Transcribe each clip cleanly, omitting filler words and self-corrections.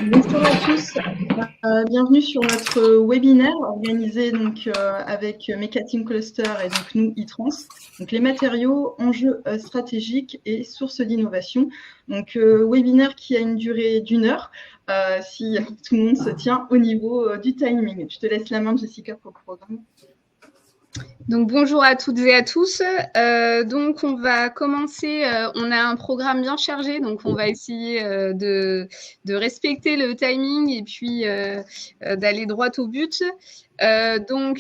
Bonjour à tous, bienvenue sur notre webinaire organisé donc, avec Mecateam Cluster et donc nous, e-trans. Donc les matériaux, enjeux stratégiques et sources d'innovation. Donc webinaire qui a une durée d'1 heure, si tout le monde se tient au niveau du timing. Je te laisse la main, Jessica, pour le programme. Donc bonjour à toutes et à tous. Donc on va commencer. On a un programme bien chargé, donc on va essayer de respecter le timing et puis d'aller droit au but. On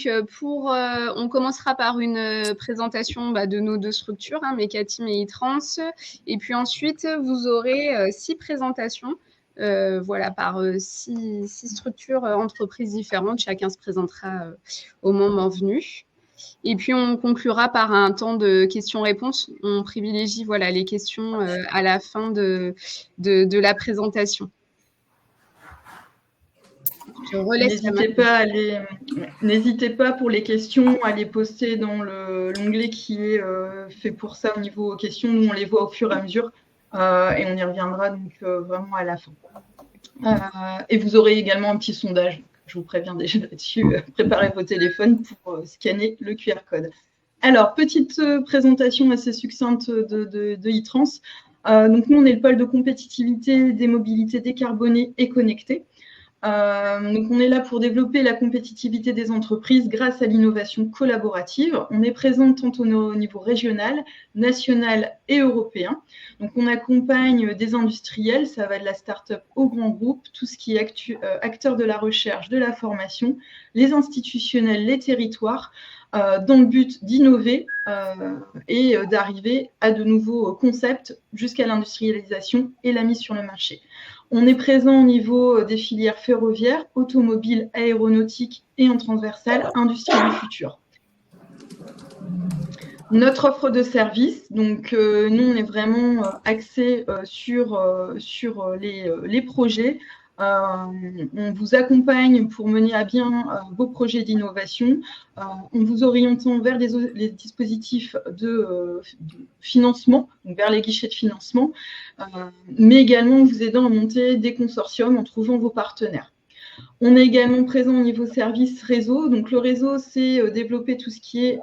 commencera par une présentation de nos deux structures, Mecateam et e-trans, et puis ensuite vous aurez 6 présentations. Par 6 structures entreprises différentes. Chacun se présentera au moment venu. Et puis, on conclura par un temps de questions-réponses. On privilégie les questions à la fin de la présentation. N'hésitez pas pour les questions à les poster dans l'onglet qui est fait pour ça au niveau questions. Nous, on les voit au fur et à mesure et on y reviendra donc vraiment à la fin. Et vous aurez également un petit sondage. Je vous préviens déjà là-dessus. Préparez vos téléphones pour scanner le QR code. Alors, petite présentation assez succincte de e-trans. Donc, nous, on est le pôle de compétitivité des mobilités décarbonées et connectées. Donc, on est là pour développer la compétitivité des entreprises grâce à l'innovation collaborative. On est présent tant au niveau régional, national et européen. Donc, on accompagne des industriels, ça va de la start-up au grand groupe, tout ce qui est acteurs de la recherche, de la formation, les institutionnels, les territoires, dans le but d'innover et d'arriver à de nouveaux concepts jusqu'à l'industrialisation et la mise sur le marché. On est présent au niveau des filières ferroviaires, automobiles, aéronautiques et en transversale, industrie du futur. Notre offre de services, donc nous, on est vraiment axé sur les projets. On vous accompagne pour mener à bien vos projets d'innovation en vous orientant vers les dispositifs de financement, donc vers les guichets de financement, mais également en vous aidant à monter des consortiums en trouvant vos partenaires. On est également présent au niveau service réseau. Donc, le réseau, c'est développer tout ce qui est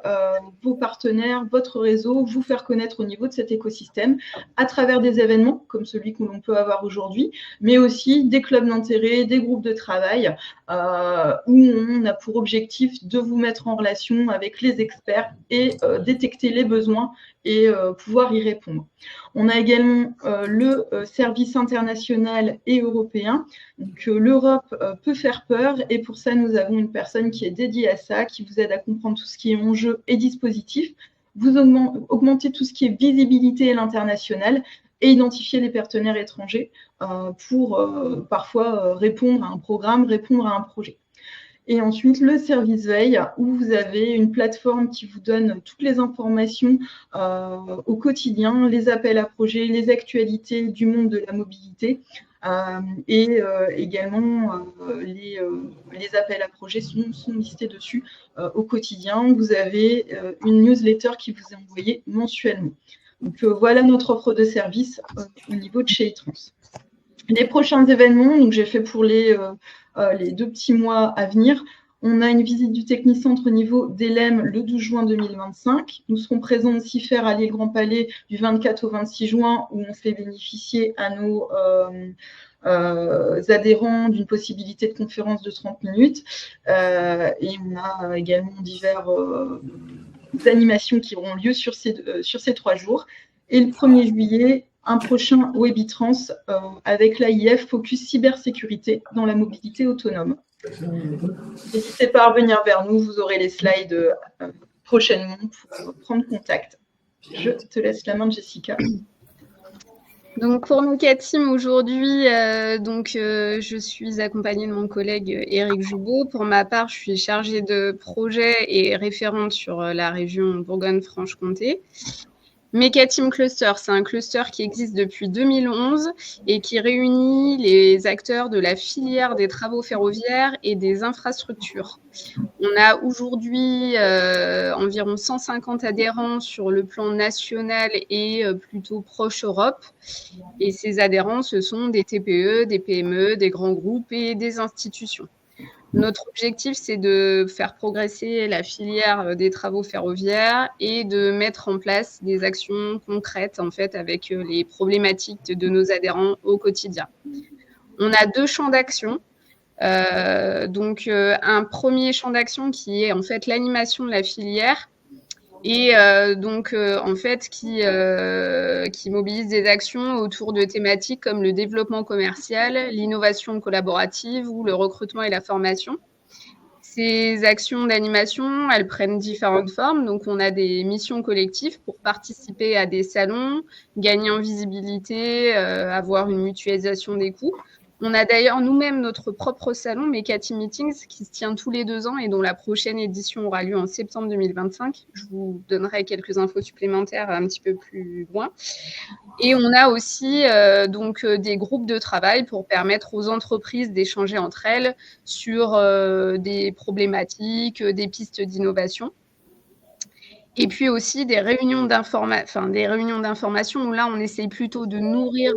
vos partenaires, votre réseau, vous faire connaître au niveau de cet écosystème à travers des événements comme celui que l'on peut avoir aujourd'hui, mais aussi des clubs d'intérêt, des groupes de travail où on a pour objectif de vous mettre en relation avec les experts et détecter les besoins et pouvoir y répondre. On a également le service international et européen. Donc, l'Europe peut faire peur et pour ça, nous avons une personne qui est dédiée à ça, qui vous aide à comprendre tout ce qui est enjeux et dispositifs, vous augmenter tout ce qui est visibilité à l'international et identifier les partenaires étrangers pour parfois répondre à un programme, répondre à un projet. Et ensuite, le service veille, où vous avez une plateforme qui vous donne toutes les informations au quotidien, les appels à projets, les actualités du monde de la mobilité. Et également, les appels à projets sont listés dessus au quotidien. Vous avez une newsletter qui vous est envoyée mensuellement. Donc, voilà notre offre de service au niveau de chez e-trans. Les prochains événements, donc j'ai fait pour les 2 petits mois à venir. On a une visite du Technicentre au niveau d'Elem le 12 juin 2025. Nous serons présents aussi faire à l'île Grand Palais du 24 au 26 juin où on fait bénéficier à nos adhérents d'une possibilité de conférence de 30 minutes. Et on a également diverses animations qui auront lieu sur ces 3 jours. Et le 1er juillet, un prochain Webitrans avec l'AIF Focus Cybersécurité dans la mobilité autonome. N'hésitez pas à revenir vers nous, vous aurez les slides prochainement pour prendre contact. Je te laisse la main, Jessica. Donc pour Mecateam aujourd'hui, je suis accompagnée de mon collègue Éric Jubaud. Pour ma part, je suis chargée de projet et référente sur la région Bourgogne-Franche-Comté. Mecateam Cluster, c'est un cluster qui existe depuis 2011 et qui réunit les acteurs de la filière des travaux ferroviaires et des infrastructures. On a aujourd'hui environ 150 adhérents sur le plan national et plutôt proche Europe. Et ces adhérents, ce sont des TPE, des PME, des grands groupes et des institutions. Notre objectif, c'est de faire progresser la filière des travaux ferroviaires et de mettre en place des actions concrètes en fait, avec les problématiques de nos adhérents au quotidien. On a 2 champs d'action. Donc, un premier champ d'action qui est en fait l'animation de la filière et en fait qui mobilise des actions autour de thématiques comme le développement commercial, l'innovation collaborative ou le recrutement et la formation. Ces actions d'animation, elles prennent différentes formes. Donc, on a des missions collectives pour participer à des salons, gagner en visibilité, avoir une mutualisation des coûts. On a d'ailleurs nous-mêmes notre propre salon, Mecateam Meetings, qui se tient tous les 2 ans et dont la prochaine édition aura lieu en septembre 2025. Je vous donnerai quelques infos supplémentaires un petit peu plus loin. Et on a aussi des groupes de travail pour permettre aux entreprises d'échanger entre elles sur des problématiques, des pistes d'innovation. Et puis aussi des réunions d'information où là, on essaye plutôt de nourrir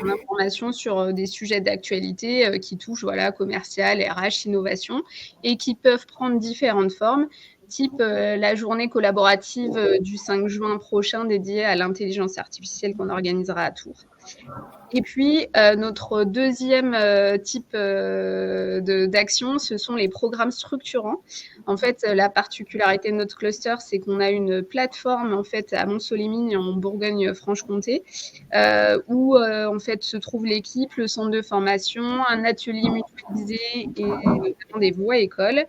l'information sur des sujets d'actualité qui touchent commercial, RH, innovation, et qui peuvent prendre différentes formes, type la journée collaborative du 5 juin prochain dédiée à l'intelligence artificielle qu'on organisera à Tours. Et puis, notre deuxième type d'action, ce sont les programmes structurants. En fait, la particularité de notre cluster, c'est qu'on a une plateforme en fait à Mont-Solémine en Bourgogne-Franche-Comté, où en fait se trouve l'équipe, le centre de formation, un atelier mutualisé et notamment des voies écoles.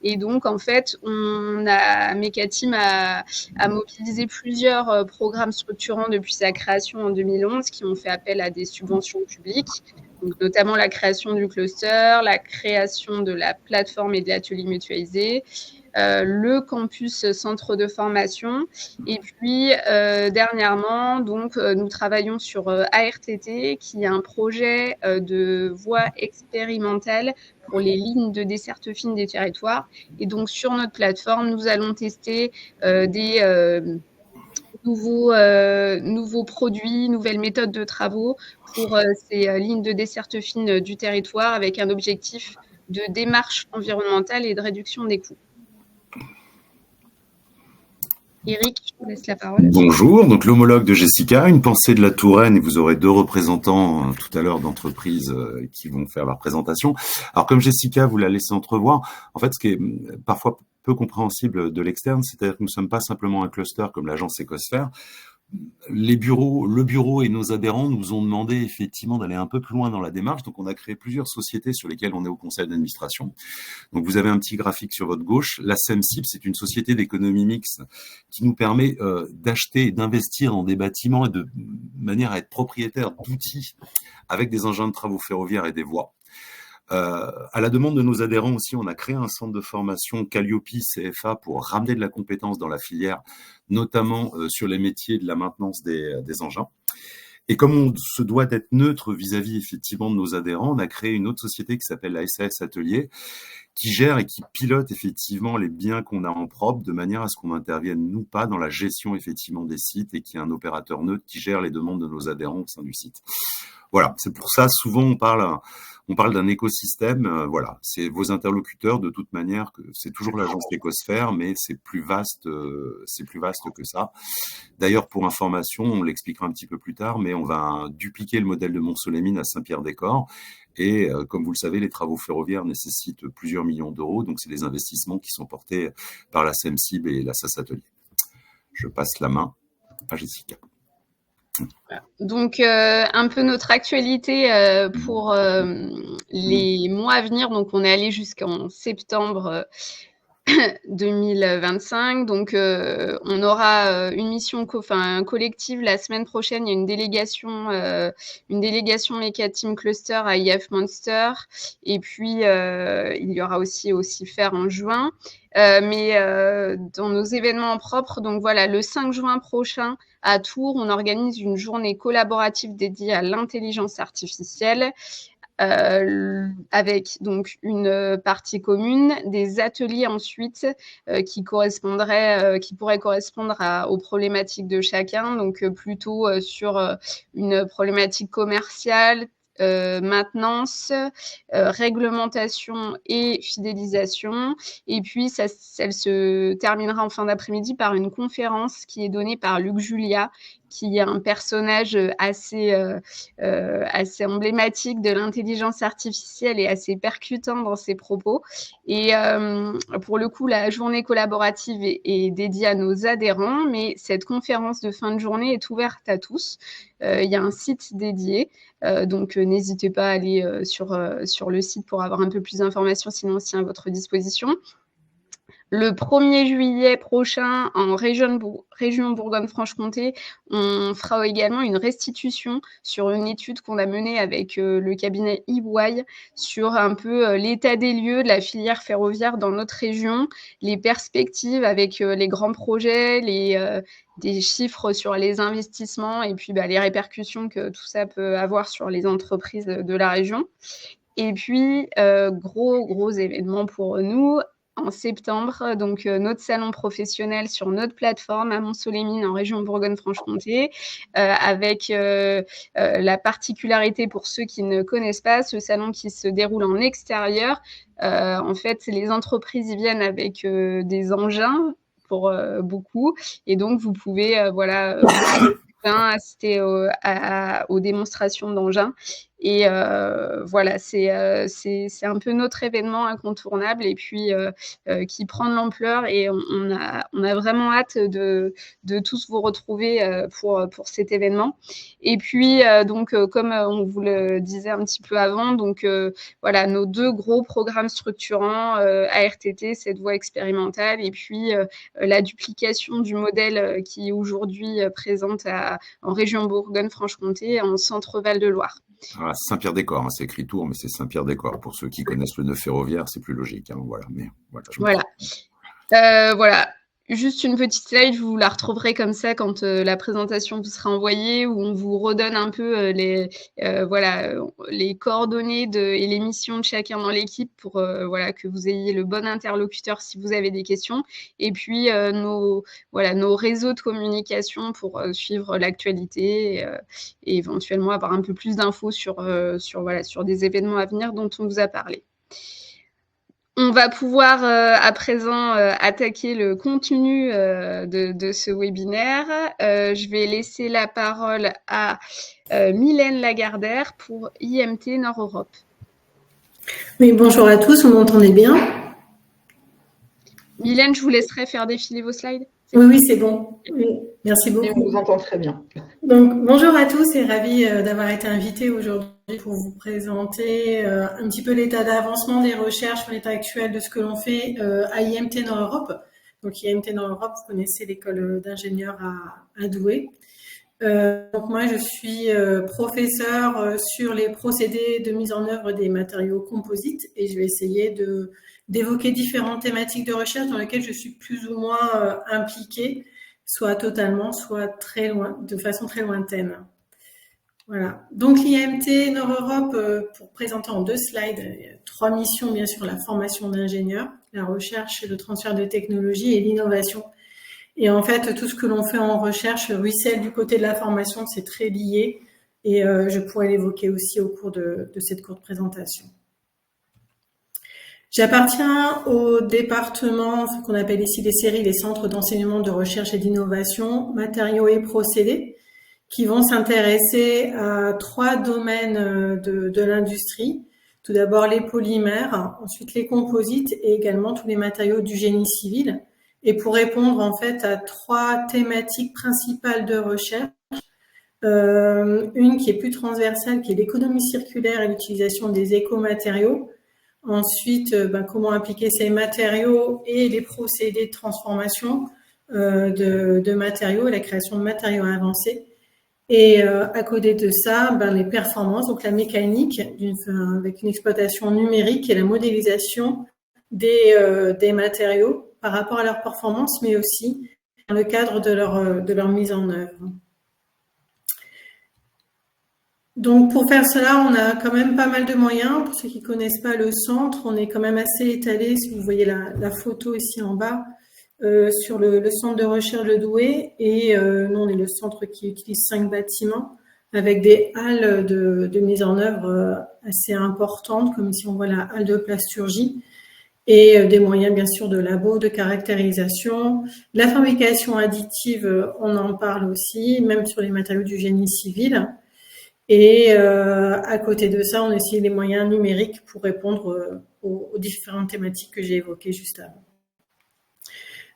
Et donc, en fait, Mecateam a mobilisé plusieurs programmes structurants depuis sa création en 2011 qui ont fait appel à des subventions publiques, donc notamment la création du cluster, la création de la plateforme et de l'atelier mutualisé, le campus centre de formation. Et puis, dernièrement, nous travaillons sur ARTT, qui est un projet de voie expérimentale pour les lignes de desserte fine des territoires. Et donc, sur notre plateforme, nous allons tester des nouveaux produits, nouvelles méthodes de travaux pour ces lignes de desserte fine du territoire avec un objectif de démarche environnementale et de réduction des coûts. Eric, je vous laisse la parole. Bonjour, donc l'homologue de Jessica, une pensée de la Touraine, et vous aurez 2 représentants tout à l'heure d'entreprises qui vont faire leur présentation. Alors comme Jessica vous l'a laissé entrevoir, en fait ce qui est parfois peu compréhensible de l'externe, c'est-à-dire que nous ne sommes pas simplement un cluster comme l'agence Ecosphère. Le bureau et nos adhérents nous ont demandé effectivement d'aller un peu plus loin dans la démarche. Donc, on a créé plusieurs sociétés sur lesquelles on est au conseil d'administration. Donc, vous avez un petit graphique sur votre gauche. La SEMSIP, c'est une société d'économie mixte qui nous permet d'acheter et d'investir dans des bâtiments et de manière à être propriétaire d'outils avec des engins de travaux ferroviaires et des voies. À la demande de nos adhérents aussi, on a créé un centre de formation Calliope CFA pour ramener de la compétence dans la filière, notamment sur les métiers de la maintenance des engins. Et comme on se doit d'être neutre vis-à-vis effectivement de nos adhérents, on a créé une autre société qui s'appelle la SAS Atelier, qui gère et qui pilote effectivement les biens qu'on a en propre de manière à ce qu'on n'intervienne nous pas dans la gestion effectivement des sites et qui est un opérateur neutre qui gère les demandes de nos adhérents au sein du site. Voilà, c'est pour ça souvent on parle d'un écosystème. Voilà, c'est vos interlocuteurs de toute manière, que c'est toujours l'agence Ecosphère, mais c'est plus vaste que ça. D'ailleurs, pour information, on l'expliquera un petit peu plus tard, mais on va dupliquer le modèle de Mont-Solémine à Saint-Pierre-des-Corps. Et comme vous le savez, les travaux ferroviaires nécessitent plusieurs millions d'euros, donc c'est des investissements qui sont portés par la SEMSIB et la SAS Atelier. Je passe la main à Jessica. Donc, un peu notre actualité pour les mois à venir. Donc, on est allé jusqu'en septembre 2025. Donc, on aura une mission collective la semaine prochaine. Il y a une délégation Mecha Team Cluster à IF Monster. Et puis, il y aura aussi faire en juin. Mais dans nos événements propres, donc voilà, le 5 juin prochain à Tours, on organise une journée collaborative dédiée à l'intelligence artificielle. Avec donc une partie commune, des ateliers ensuite qui pourraient correspondre aux problématiques de chacun, donc plutôt sur une problématique commerciale, maintenance, réglementation et fidélisation. Et puis, elle se terminera en fin d'après-midi par une conférence qui est donnée par Luc Julia, qui est un personnage assez emblématique de l'intelligence artificielle et assez percutant dans ses propos. Et pour le coup, la journée collaborative est dédiée à nos adhérents, mais cette conférence de fin de journée est ouverte à tous. Il y a un site dédié, donc n'hésitez pas à aller sur le site pour avoir un peu plus d'informations, sinon c'est à votre disposition. Le 1er juillet prochain, en région Bourgogne-Franche-Comté, on fera également une restitution sur une étude qu'on a menée avec le cabinet EY sur un peu l'état des lieux de la filière ferroviaire dans notre région, les perspectives avec les grands projets, des chiffres sur les investissements et puis les répercussions que tout ça peut avoir sur les entreprises de la région. Et puis, gros événement pour nous, en septembre, donc notre salon professionnel sur notre plateforme à Mont-Soleil-Mines en région Bourgogne-Franche-Comté, avec la particularité pour ceux qui ne connaissent pas, ce salon qui se déroule en extérieur. En fait, les entreprises y viennent avec des engins pour beaucoup, et donc vous pouvez assister aux démonstrations d'engins. Et voilà, c'est un peu notre événement incontournable et puis qui prend de l'ampleur et on a vraiment hâte de tous vous retrouver pour cet événement. Et puis donc comme on vous le disait un petit peu avant, donc voilà, nos 2 gros programmes structurants, ARTT, cette voie expérimentale, et puis la duplication du modèle qui est aujourd'hui présente en région Bourgogne-Franche-Comté, en centre Val-de-Loire. Voilà, Saint-Pierre-des-Corps, hein, c'est écrit Tours, mais c'est Saint-Pierre-des-Corps. Pour ceux qui connaissent le nœud ferroviaire, c'est plus logique. Hein, voilà, mais voilà. Voilà. Juste une petite slide, vous la retrouverez comme ça quand la présentation vous sera envoyée, où on vous redonne un peu les coordonnées et les missions de chacun dans l'équipe pour que vous ayez le bon interlocuteur si vous avez des questions. Et puis nos réseaux de communication pour suivre l'actualité et éventuellement avoir un peu plus d'infos sur des événements à venir dont on vous a parlé. On va pouvoir à présent attaquer le contenu de ce webinaire. Je vais laisser la parole à Mylène Lagardère pour IMT Nord Europe. Oui, bonjour à tous, vous m'entendez bien? Mylène, je vous laisserai faire défiler vos slides. Oui, c'est bon. Oui, merci beaucoup. On vous entend très bien. Donc, bonjour à tous et ravie d'avoir été invitée aujourd'hui pour vous présenter un petit peu l'état d'avancement des recherches, l'état actuel de ce que l'on fait à IMT Nord Europe. Donc, IMT Nord Europe, vous connaissez l'école d'ingénieurs à Douai. Donc, moi, je suis professeure sur les procédés de mise en œuvre des matériaux composites et je vais essayer d'évoquer différentes thématiques de recherche dans lesquelles je suis plus ou moins impliquée, soit totalement, soit très loin, de façon très lointaine. Voilà. Donc l'IMT Nord Europe, pour présenter en 2 slides, il y a 3 missions, bien sûr, la formation d'ingénieurs, la recherche et le transfert de technologie et l'innovation. Et en fait, tout ce que l'on fait en recherche ruisselle du côté de la formation, c'est très lié et je pourrais l'évoquer aussi au cours de cette courte présentation. J'appartiens au département, ce qu'on appelle ici les séries, les centres d'enseignement de recherche et d'innovation, matériaux et procédés, qui vont s'intéresser à 3 domaines de l'industrie. Tout d'abord les polymères, ensuite les composites et également tous les matériaux du génie civil. Et pour répondre en fait à 3 thématiques principales de recherche, une qui est plus transversale, qui est l'économie circulaire et l'utilisation des écomatériaux. Ensuite, comment appliquer ces matériaux et les procédés de transformation de matériaux, la création de matériaux avancés. Et à côté de ça, les performances, donc la mécanique, avec une exploitation numérique et la modélisation des matériaux par rapport à leur performance, mais aussi dans le cadre de leur mise en œuvre. Donc pour faire cela, on a quand même pas mal de moyens. Pour ceux qui ne connaissent pas le centre, on est quand même assez étalé, si vous voyez la photo ici en bas, sur le centre de recherche de Douai. Et nous, on est le centre qui utilise 5 bâtiments avec des halles de mise en œuvre assez importantes, comme ici on voit la halle de plasturgie, et des moyens bien sûr de labo, de caractérisation. La fabrication additive, on en parle aussi, même sur les matériaux du génie civil. Et à côté de ça, on a aussi les moyens numériques pour répondre aux différentes thématiques que j'ai évoquées juste avant.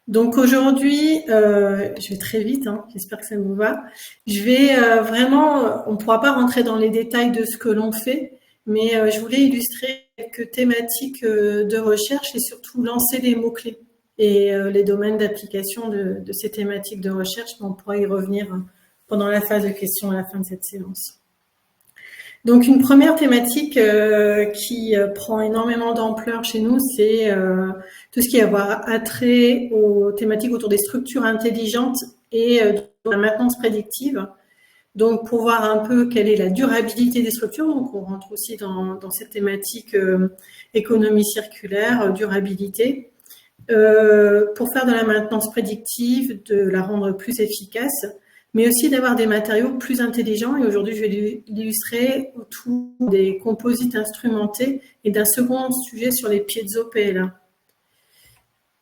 Donc aujourd'hui, je vais très vite, j'espère que ça vous va. Je vais vraiment, on ne pourra pas rentrer dans les détails de ce que l'on fait, mais je voulais illustrer quelques thématiques de recherche et surtout lancer les mots-clés et les domaines d'application de ces thématiques de recherche. On pourra y revenir pendant la phase de questions à la fin de cette séance. Donc une première thématique qui prend énormément d'ampleur chez nous, c'est tout ce qui va avoir attrait aux thématiques autour des structures intelligentes et de la maintenance prédictive. Donc pour voir un peu quelle est la durabilité des structures, donc on rentre aussi dans cette thématique économie circulaire, durabilité, pour faire de la maintenance prédictive, de la rendre plus efficace, mais aussi d'avoir des matériaux plus intelligents. Et aujourd'hui, je vais l'illustrer autour des composites instrumentés et d'un second sujet sur les piezo-PLA.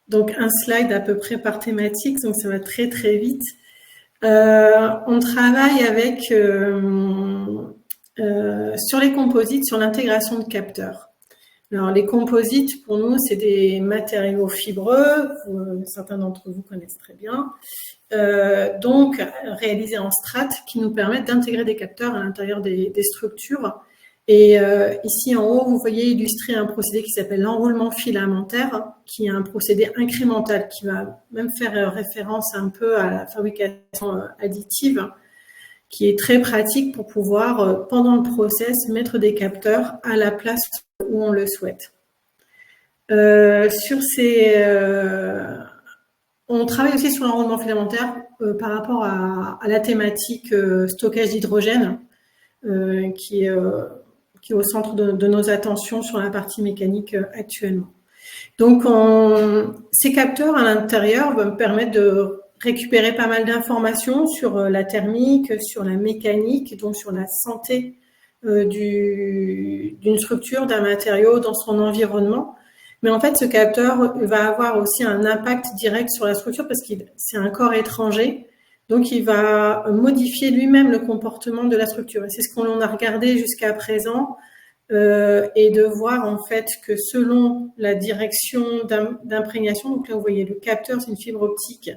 Donc, un slide à peu près par thématique, donc ça va très, très vite. On travaille avec, sur les composites, sur l'intégration de capteurs. Alors, les composites, pour nous, c'est des matériaux fibreux, certains d'entre vous connaissent très bien, donc réalisés en strates qui nous permettent d'intégrer des capteurs à l'intérieur des structures. Et ici en haut, vous voyez illustrer un procédé qui s'appelle l'enroulement filamentaire, qui est un procédé incrémental qui va même faire référence un peu à la fabrication additive, qui est très pratique pour pouvoir, pendant le process, mettre des capteurs à la place où on le souhaite. On travaille aussi sur l'enroulement filamentaire par rapport à la thématique stockage d'hydrogène, qui est au centre de nos attentions sur la partie mécanique actuellement. Donc, ces capteurs à l'intérieur vont me permettre de récupérer pas mal d'informations sur la thermique, sur la mécanique, donc sur la santé d'une structure, d'un matériau dans son environnement. Mais en fait, ce capteur va avoir aussi un impact direct sur la structure parce que c'est un corps étranger. Donc, il va modifier lui-même le comportement de la structure. Et c'est ce qu'on a regardé jusqu'à présent et de voir en fait que selon la direction d'imprégnation, donc là, vous voyez le capteur, c'est une fibre optique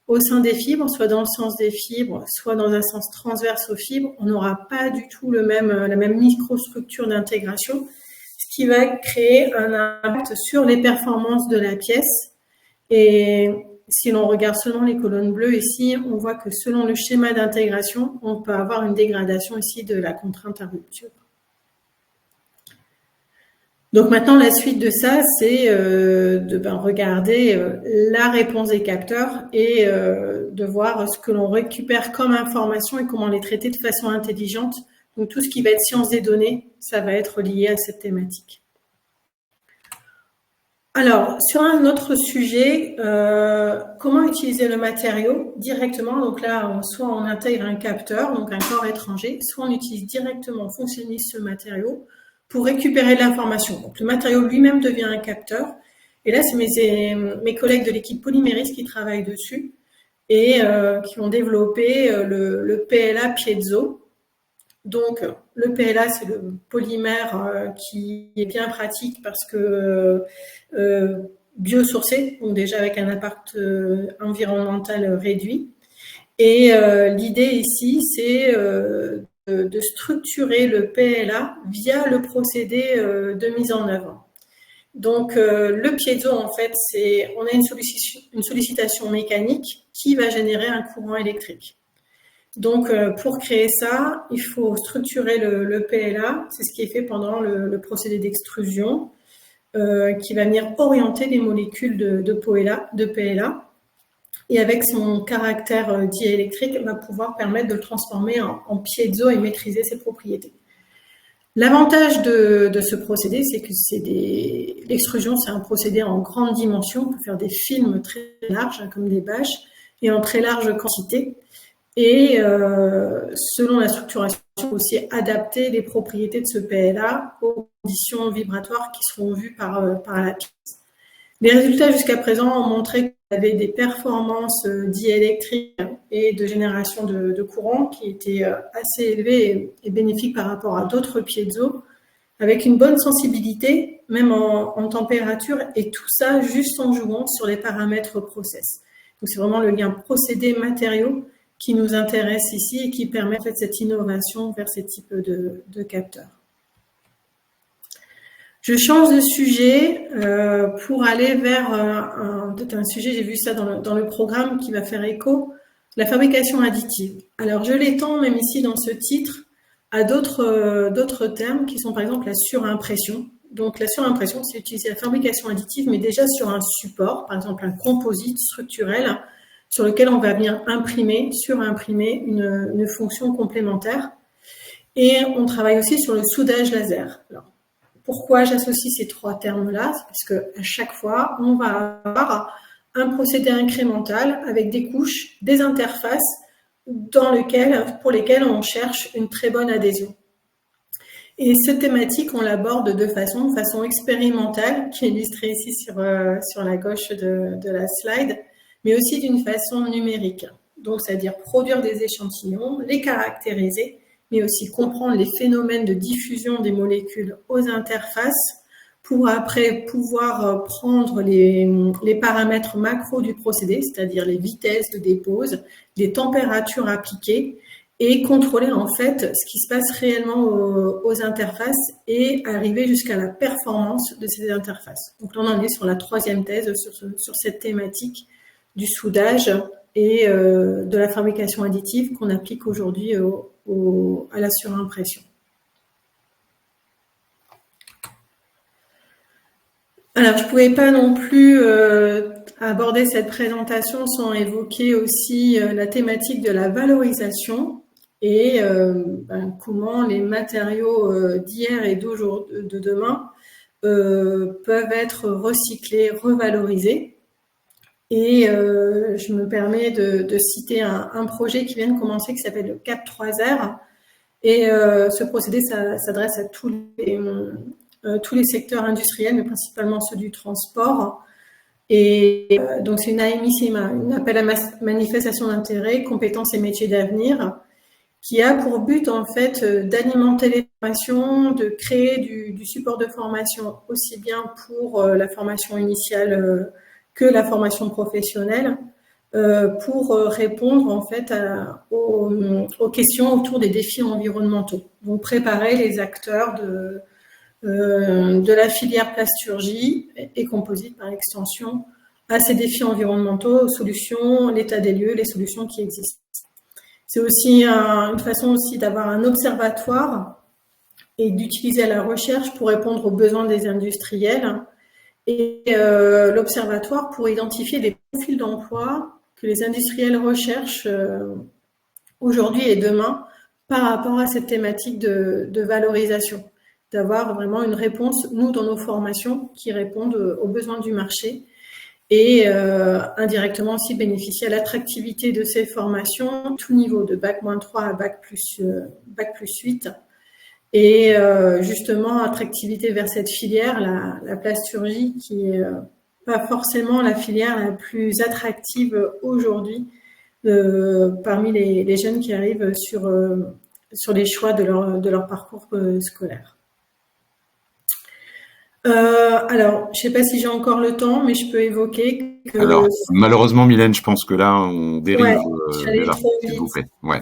au sein des fibres, soit dans le sens des fibres, soit dans un sens transverse aux fibres, on n'aura pas du tout la même microstructure d'intégration, ce qui va créer un impact sur les performances de la pièce. Et si l'on regarde seulement les colonnes bleues ici, on voit que selon le schéma d'intégration, on peut avoir une dégradation ici de la contrainte à rupture. Donc maintenant, la suite de ça, c'est de regarder la réponse des capteurs et de voir ce que l'on récupère comme information et comment les traiter de façon intelligente. Donc tout ce qui va être science des données, ça va être lié à cette thématique. Alors, sur un autre sujet, comment utiliser le matériau directement. Donc là, soit on intègre un capteur, donc un corps étranger, soit on utilise directement, on fonctionnise ce matériau pour récupérer de l'information. Donc le matériau lui-même devient un capteur. Et là, c'est mes collègues de l'équipe Polyméris qui travaillent dessus et qui ont développé le PLA piezo. Donc le PLA, c'est le polymère qui est bien pratique parce que biosourcé, donc déjà avec un impact environnemental réduit. Et l'idée ici, c'est de structurer le PLA via le procédé de mise en œuvre. Donc, le piezo, en fait, on a une sollicitation mécanique qui va générer un courant électrique. Donc, pour créer ça, il faut structurer le PLA. C'est ce qui est fait pendant le procédé d'extrusion, qui va venir orienter les molécules de PLA. Et avec son caractère diélectrique, va pouvoir permettre de le transformer en piezo et maîtriser ses propriétés. L'avantage de ce procédé, c'est que l'extrusion, c'est un procédé en grande dimension. On peut faire des films très larges, comme des bâches, et en très large quantité. Et selon la structuration, on peut aussi adapter les propriétés de ce PLA aux conditions vibratoires qui seront vues par la pièce. Les résultats jusqu'à présent ont montré qu'il y avait des performances diélectriques et de génération de courant qui étaient assez élevées et bénéfiques par rapport à d'autres piezo, avec une bonne sensibilité, même en température, et tout ça juste en jouant sur les paramètres process. Donc c'est vraiment le lien procédé-matériaux qui nous intéresse ici et qui permet en fait cette innovation vers ces types de capteurs. Je change de sujet pour aller vers peut-être un sujet, j'ai vu ça dans le programme qui va faire écho, la fabrication additive. Alors je l'étends même ici dans ce titre à d'autres termes qui sont par exemple la surimpression. Donc la surimpression, c'est utiliser la fabrication additive, mais déjà sur un support, par exemple un composite structurel, sur lequel on va venir surimprimer une fonction complémentaire. Et on travaille aussi sur le soudage laser. Alors, pourquoi j'associe ces trois termes-là? C'est parce qu'à chaque fois, on va avoir un procédé incrémental avec des couches, des interfaces pour lesquelles on cherche une très bonne adhésion. Et cette thématique, on l'aborde de façon expérimentale, qui est illustrée ici sur la gauche de la slide, mais aussi d'une façon numérique. Donc, c'est-à-dire produire des échantillons, les caractériser, mais aussi comprendre les phénomènes de diffusion des molécules aux interfaces pour après pouvoir prendre les paramètres macro du procédé, c'est-à-dire les vitesses de dépose, les températures appliquées, et contrôler en fait ce qui se passe réellement aux interfaces et arriver jusqu'à la performance de ces interfaces. Donc là, on en est sur la troisième thèse sur cette thématique du soudage et de la fabrication additive qu'on applique aujourd'hui à la surimpression. Alors, je ne pouvais pas non plus aborder cette présentation sans évoquer aussi la thématique de la valorisation et comment les matériaux d'hier et de demain peuvent être recyclés, revalorisés. Et je me permets de citer un projet qui vient de commencer qui s'appelle le CAP 3R. Et ce procédé s'adresse à tous les secteurs industriels, mais principalement ceux du transport. Et donc, c'est une AMI, un appel à manifestation d'intérêt, compétences et métiers d'avenir, qui a pour but, en fait, d'alimenter les formations, de créer du support de formation aussi bien pour la formation initiale que la formation professionnelle, pour répondre, en fait, aux questions autour des défis environnementaux. Donc, préparer les acteurs de la filière plasturgie et composite par extension à ces défis environnementaux, aux solutions, l'état des lieux, les solutions qui existent. C'est aussi une façon aussi d'avoir un observatoire et d'utiliser la recherche pour répondre aux besoins des industriels et l'observatoire pour identifier des profils d'emploi que les industriels recherchent aujourd'hui et demain par rapport à cette thématique de valorisation, d'avoir vraiment une réponse, nous, dans nos formations, qui répondent aux besoins du marché et indirectement aussi bénéficier à l'attractivité de ces formations, tout niveau de Bac-3 à Bac+8, et justement attractivité vers cette filière, la plasturgie, qui est pas forcément la filière la plus attractive aujourd'hui parmi les jeunes qui arrivent sur les choix de leur parcours scolaire. Alors, je ne sais pas si j'ai encore le temps, mais je peux évoquer que... Alors, malheureusement, Mylène, je pense que là, on dérive déjà, s'il vous plaît. Ouais.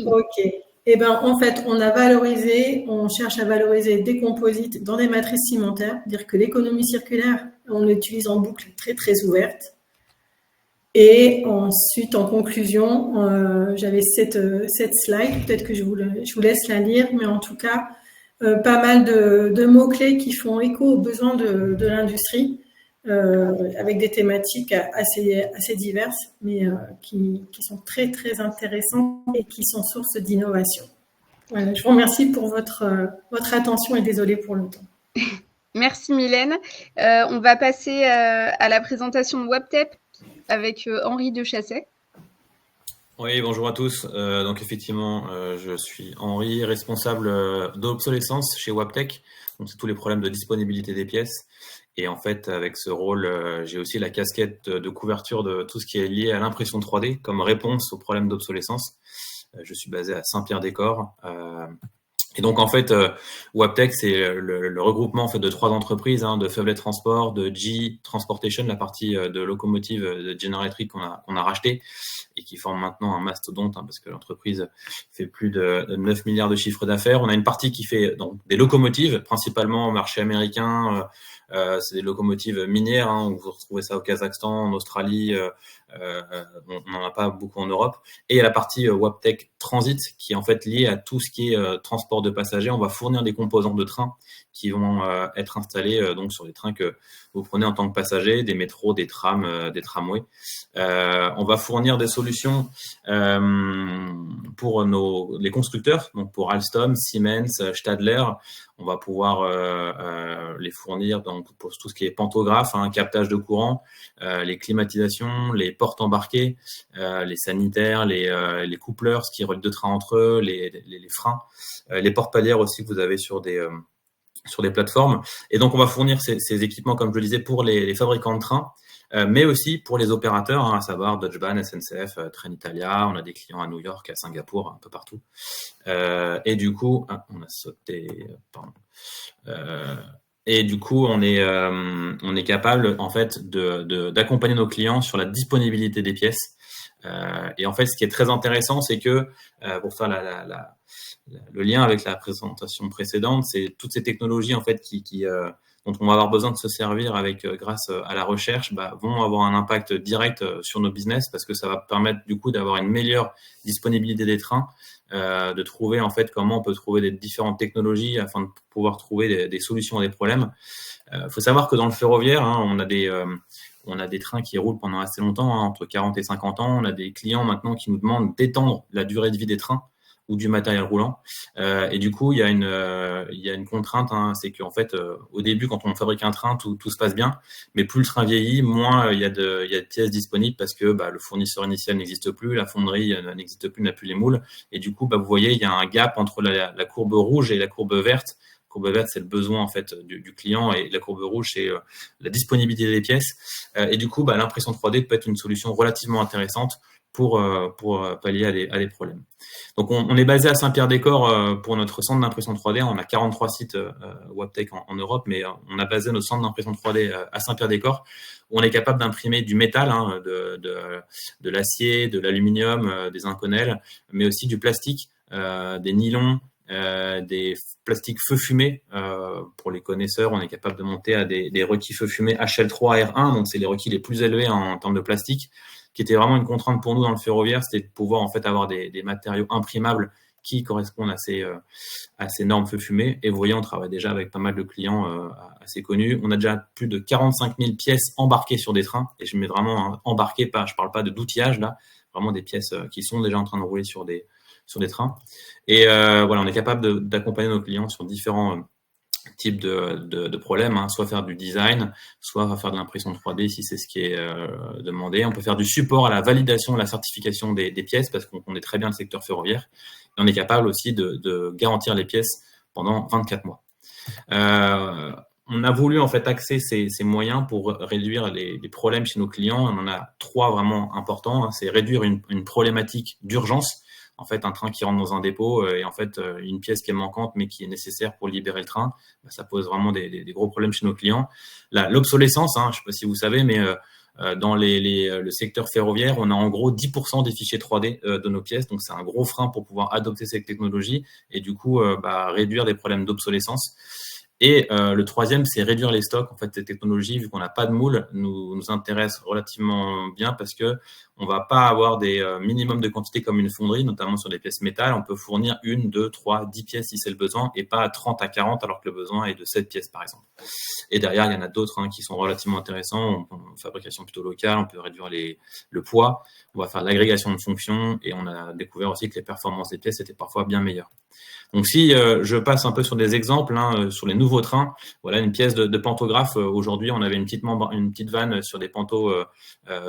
Ok. Et ben, en fait, on cherche à valoriser des composites dans des matrices cimentaires, dire que l'économie circulaire, on l'utilise en boucle très très ouverte. Et ensuite, en conclusion, j'avais cette slide, peut-être que je vous laisse la lire, mais en tout cas, pas mal de mots-clés qui font écho aux besoins de l'industrie, avec des thématiques assez diverses, mais qui sont très, très intéressantes et qui sont source d'innovation. Voilà, je vous remercie pour votre attention et désolée pour le temps. Merci Mylène. On va passer à la présentation de WebTech avec Henri de Chasset. Oui, bonjour à tous. Donc effectivement, je suis Henri, responsable d'obsolescence chez WebTech. Donc c'est tous les problèmes de disponibilité des pièces. Et en fait, avec ce rôle, j'ai aussi la casquette de couverture de tout ce qui est lié à l'impression 3D comme réponse aux problèmes d'obsolescence. Je suis basé à Saint-Pierre-des-Corps. Et donc en fait, WebTech, c'est le regroupement en fait de 3 entreprises, de Faiveley Transport, de G Transportation, la partie de locomotive de General Electric qu'on a racheté et qui forme maintenant un mastodonte, parce que l'entreprise fait plus de 9 milliards de chiffre d'affaires. On a une partie qui fait donc des locomotives, principalement au marché américain. C'est des locomotives minières, vous retrouvez ça au Kazakhstan, en Australie, on n'en a pas beaucoup en Europe. Et il y a la partie WebTech Transit qui est en fait liée à tout ce qui est transport de passagers. On va fournir des composants de train qui vont être installés donc sur les trains que vous prenez en tant que passager, des métros, des trams, des tramways. On va fournir des solutions pour les constructeurs, donc pour Alstom, Siemens, Stadler. On va pouvoir les fournir donc pour tout ce qui est pantographe, captage de courant, les climatisations, les portes embarquées, les sanitaires, les coupleurs, ce qui relient 2 trains entre eux, les freins, les portes palières aussi que vous avez sur des plateformes. Et donc, on va fournir ces équipements, comme je le disais, pour les fabricants de trains, mais aussi pour les opérateurs, à savoir Deutsche Bahn, SNCF, Trenitalia. On a des clients à New York, à Singapour, un peu partout. Et du coup, on a sauté, pardon. Et du coup, on est capable en fait d'accompagner nos clients sur la disponibilité des pièces. Et en fait, ce qui est très intéressant, c'est que pour faire le lien avec la présentation précédente, c'est toutes ces technologies en fait dont on va avoir besoin de se servir grâce à la recherche, vont avoir un impact direct sur nos business parce que ça va permettre du coup d'avoir une meilleure disponibilité des trains, de trouver en fait comment on peut trouver des différentes technologies afin de pouvoir trouver des solutions à des problèmes. Faut savoir que dans le ferroviaire, on a des trains qui roulent pendant assez longtemps, entre 40 et 50 ans. On a des clients maintenant qui nous demandent d'étendre la durée de vie des trains ou du matériel roulant. Et du coup, il y a une contrainte, c'est qu'en fait, au début, quand on fabrique un train, tout se passe bien, mais plus le train vieillit, moins il y a de pièces disponibles parce que le fournisseur initial n'existe plus, la fonderie n'existe plus, n'a plus les moules. Et du coup, vous voyez, il y a un gap entre la courbe rouge et la courbe verte. La courbe verte, c'est le besoin en fait du client, et la courbe rouge, c'est la disponibilité des pièces. Et du coup, l'impression 3D peut être une solution relativement intéressante pour pallier à des problèmes. Donc, on est basé à Saint-Pierre-des-Corps pour notre centre d'impression 3D. On a 43 sites WebTech en Europe, mais on a basé notre centre d'impression 3D à Saint-Pierre-des-Corps, où on est capable d'imprimer du métal, de l'acier, de l'aluminium, des inconels, mais aussi du plastique, des nylons, des plastiques feu fumé. Pour les connaisseurs, on est capable de monter à des requis feu fumé HL3 R1, donc c'est les requis les plus élevés en termes de plastique, qui était vraiment une contrainte pour nous dans le ferroviaire, c'était de pouvoir en fait avoir des matériaux imprimables qui correspondent à ces normes feu fumé. Et vous voyez, on travaille déjà avec pas mal de clients assez connus. On a déjà plus de 45 000 pièces embarquées sur des trains, et je mets vraiment embarquées, je parle pas d'outillage là, vraiment des pièces qui sont déjà en train de rouler sur des trains. Et voilà, on est capable d'accompagner nos clients sur différents type de problème, soit faire du design, soit faire de l'impression 3D si c'est ce qui est demandé. On peut faire du support à la validation et la certification des pièces parce qu'on connaît très bien le secteur ferroviaire. Et on est capable aussi de garantir les pièces pendant 24 mois. On a voulu en fait axer ces moyens pour réduire les problèmes chez nos clients. On en a 3 vraiment importants. C'est réduire une problématique d'urgence. En fait, un train qui rentre dans un dépôt et en fait une pièce qui est manquante mais qui est nécessaire pour libérer le train, ça pose vraiment des gros problèmes chez nos clients. L'obsolescence, je ne sais pas si vous savez, mais dans le secteur ferroviaire, on a en gros 10% des fichiers 3D de nos pièces. Donc, c'est un gros frein pour pouvoir adopter cette technologie et du coup, réduire des problèmes d'obsolescence. Et le troisième, c'est réduire les stocks. En fait, cette technologie, vu qu'on n'a pas de moule, nous intéresse relativement bien parce que on va pas avoir des minimums de quantité comme une fonderie, notamment sur des pièces métal. On peut fournir 1, 2, 3, 10 pièces si c'est le besoin et pas 30 à 40 alors que le besoin est de 7 pièces par exemple. Et derrière, il y en a d'autres qui sont relativement intéressants. Fabrication plutôt locale, on peut réduire le poids. On va faire l'agrégation de fonctions et on a découvert aussi que les performances des pièces étaient parfois bien meilleures. Donc, si je passe un peu sur des exemples, sur les nouveaux trains, voilà une pièce de pantographe. Aujourd'hui, on avait une petite vanne sur des panteaux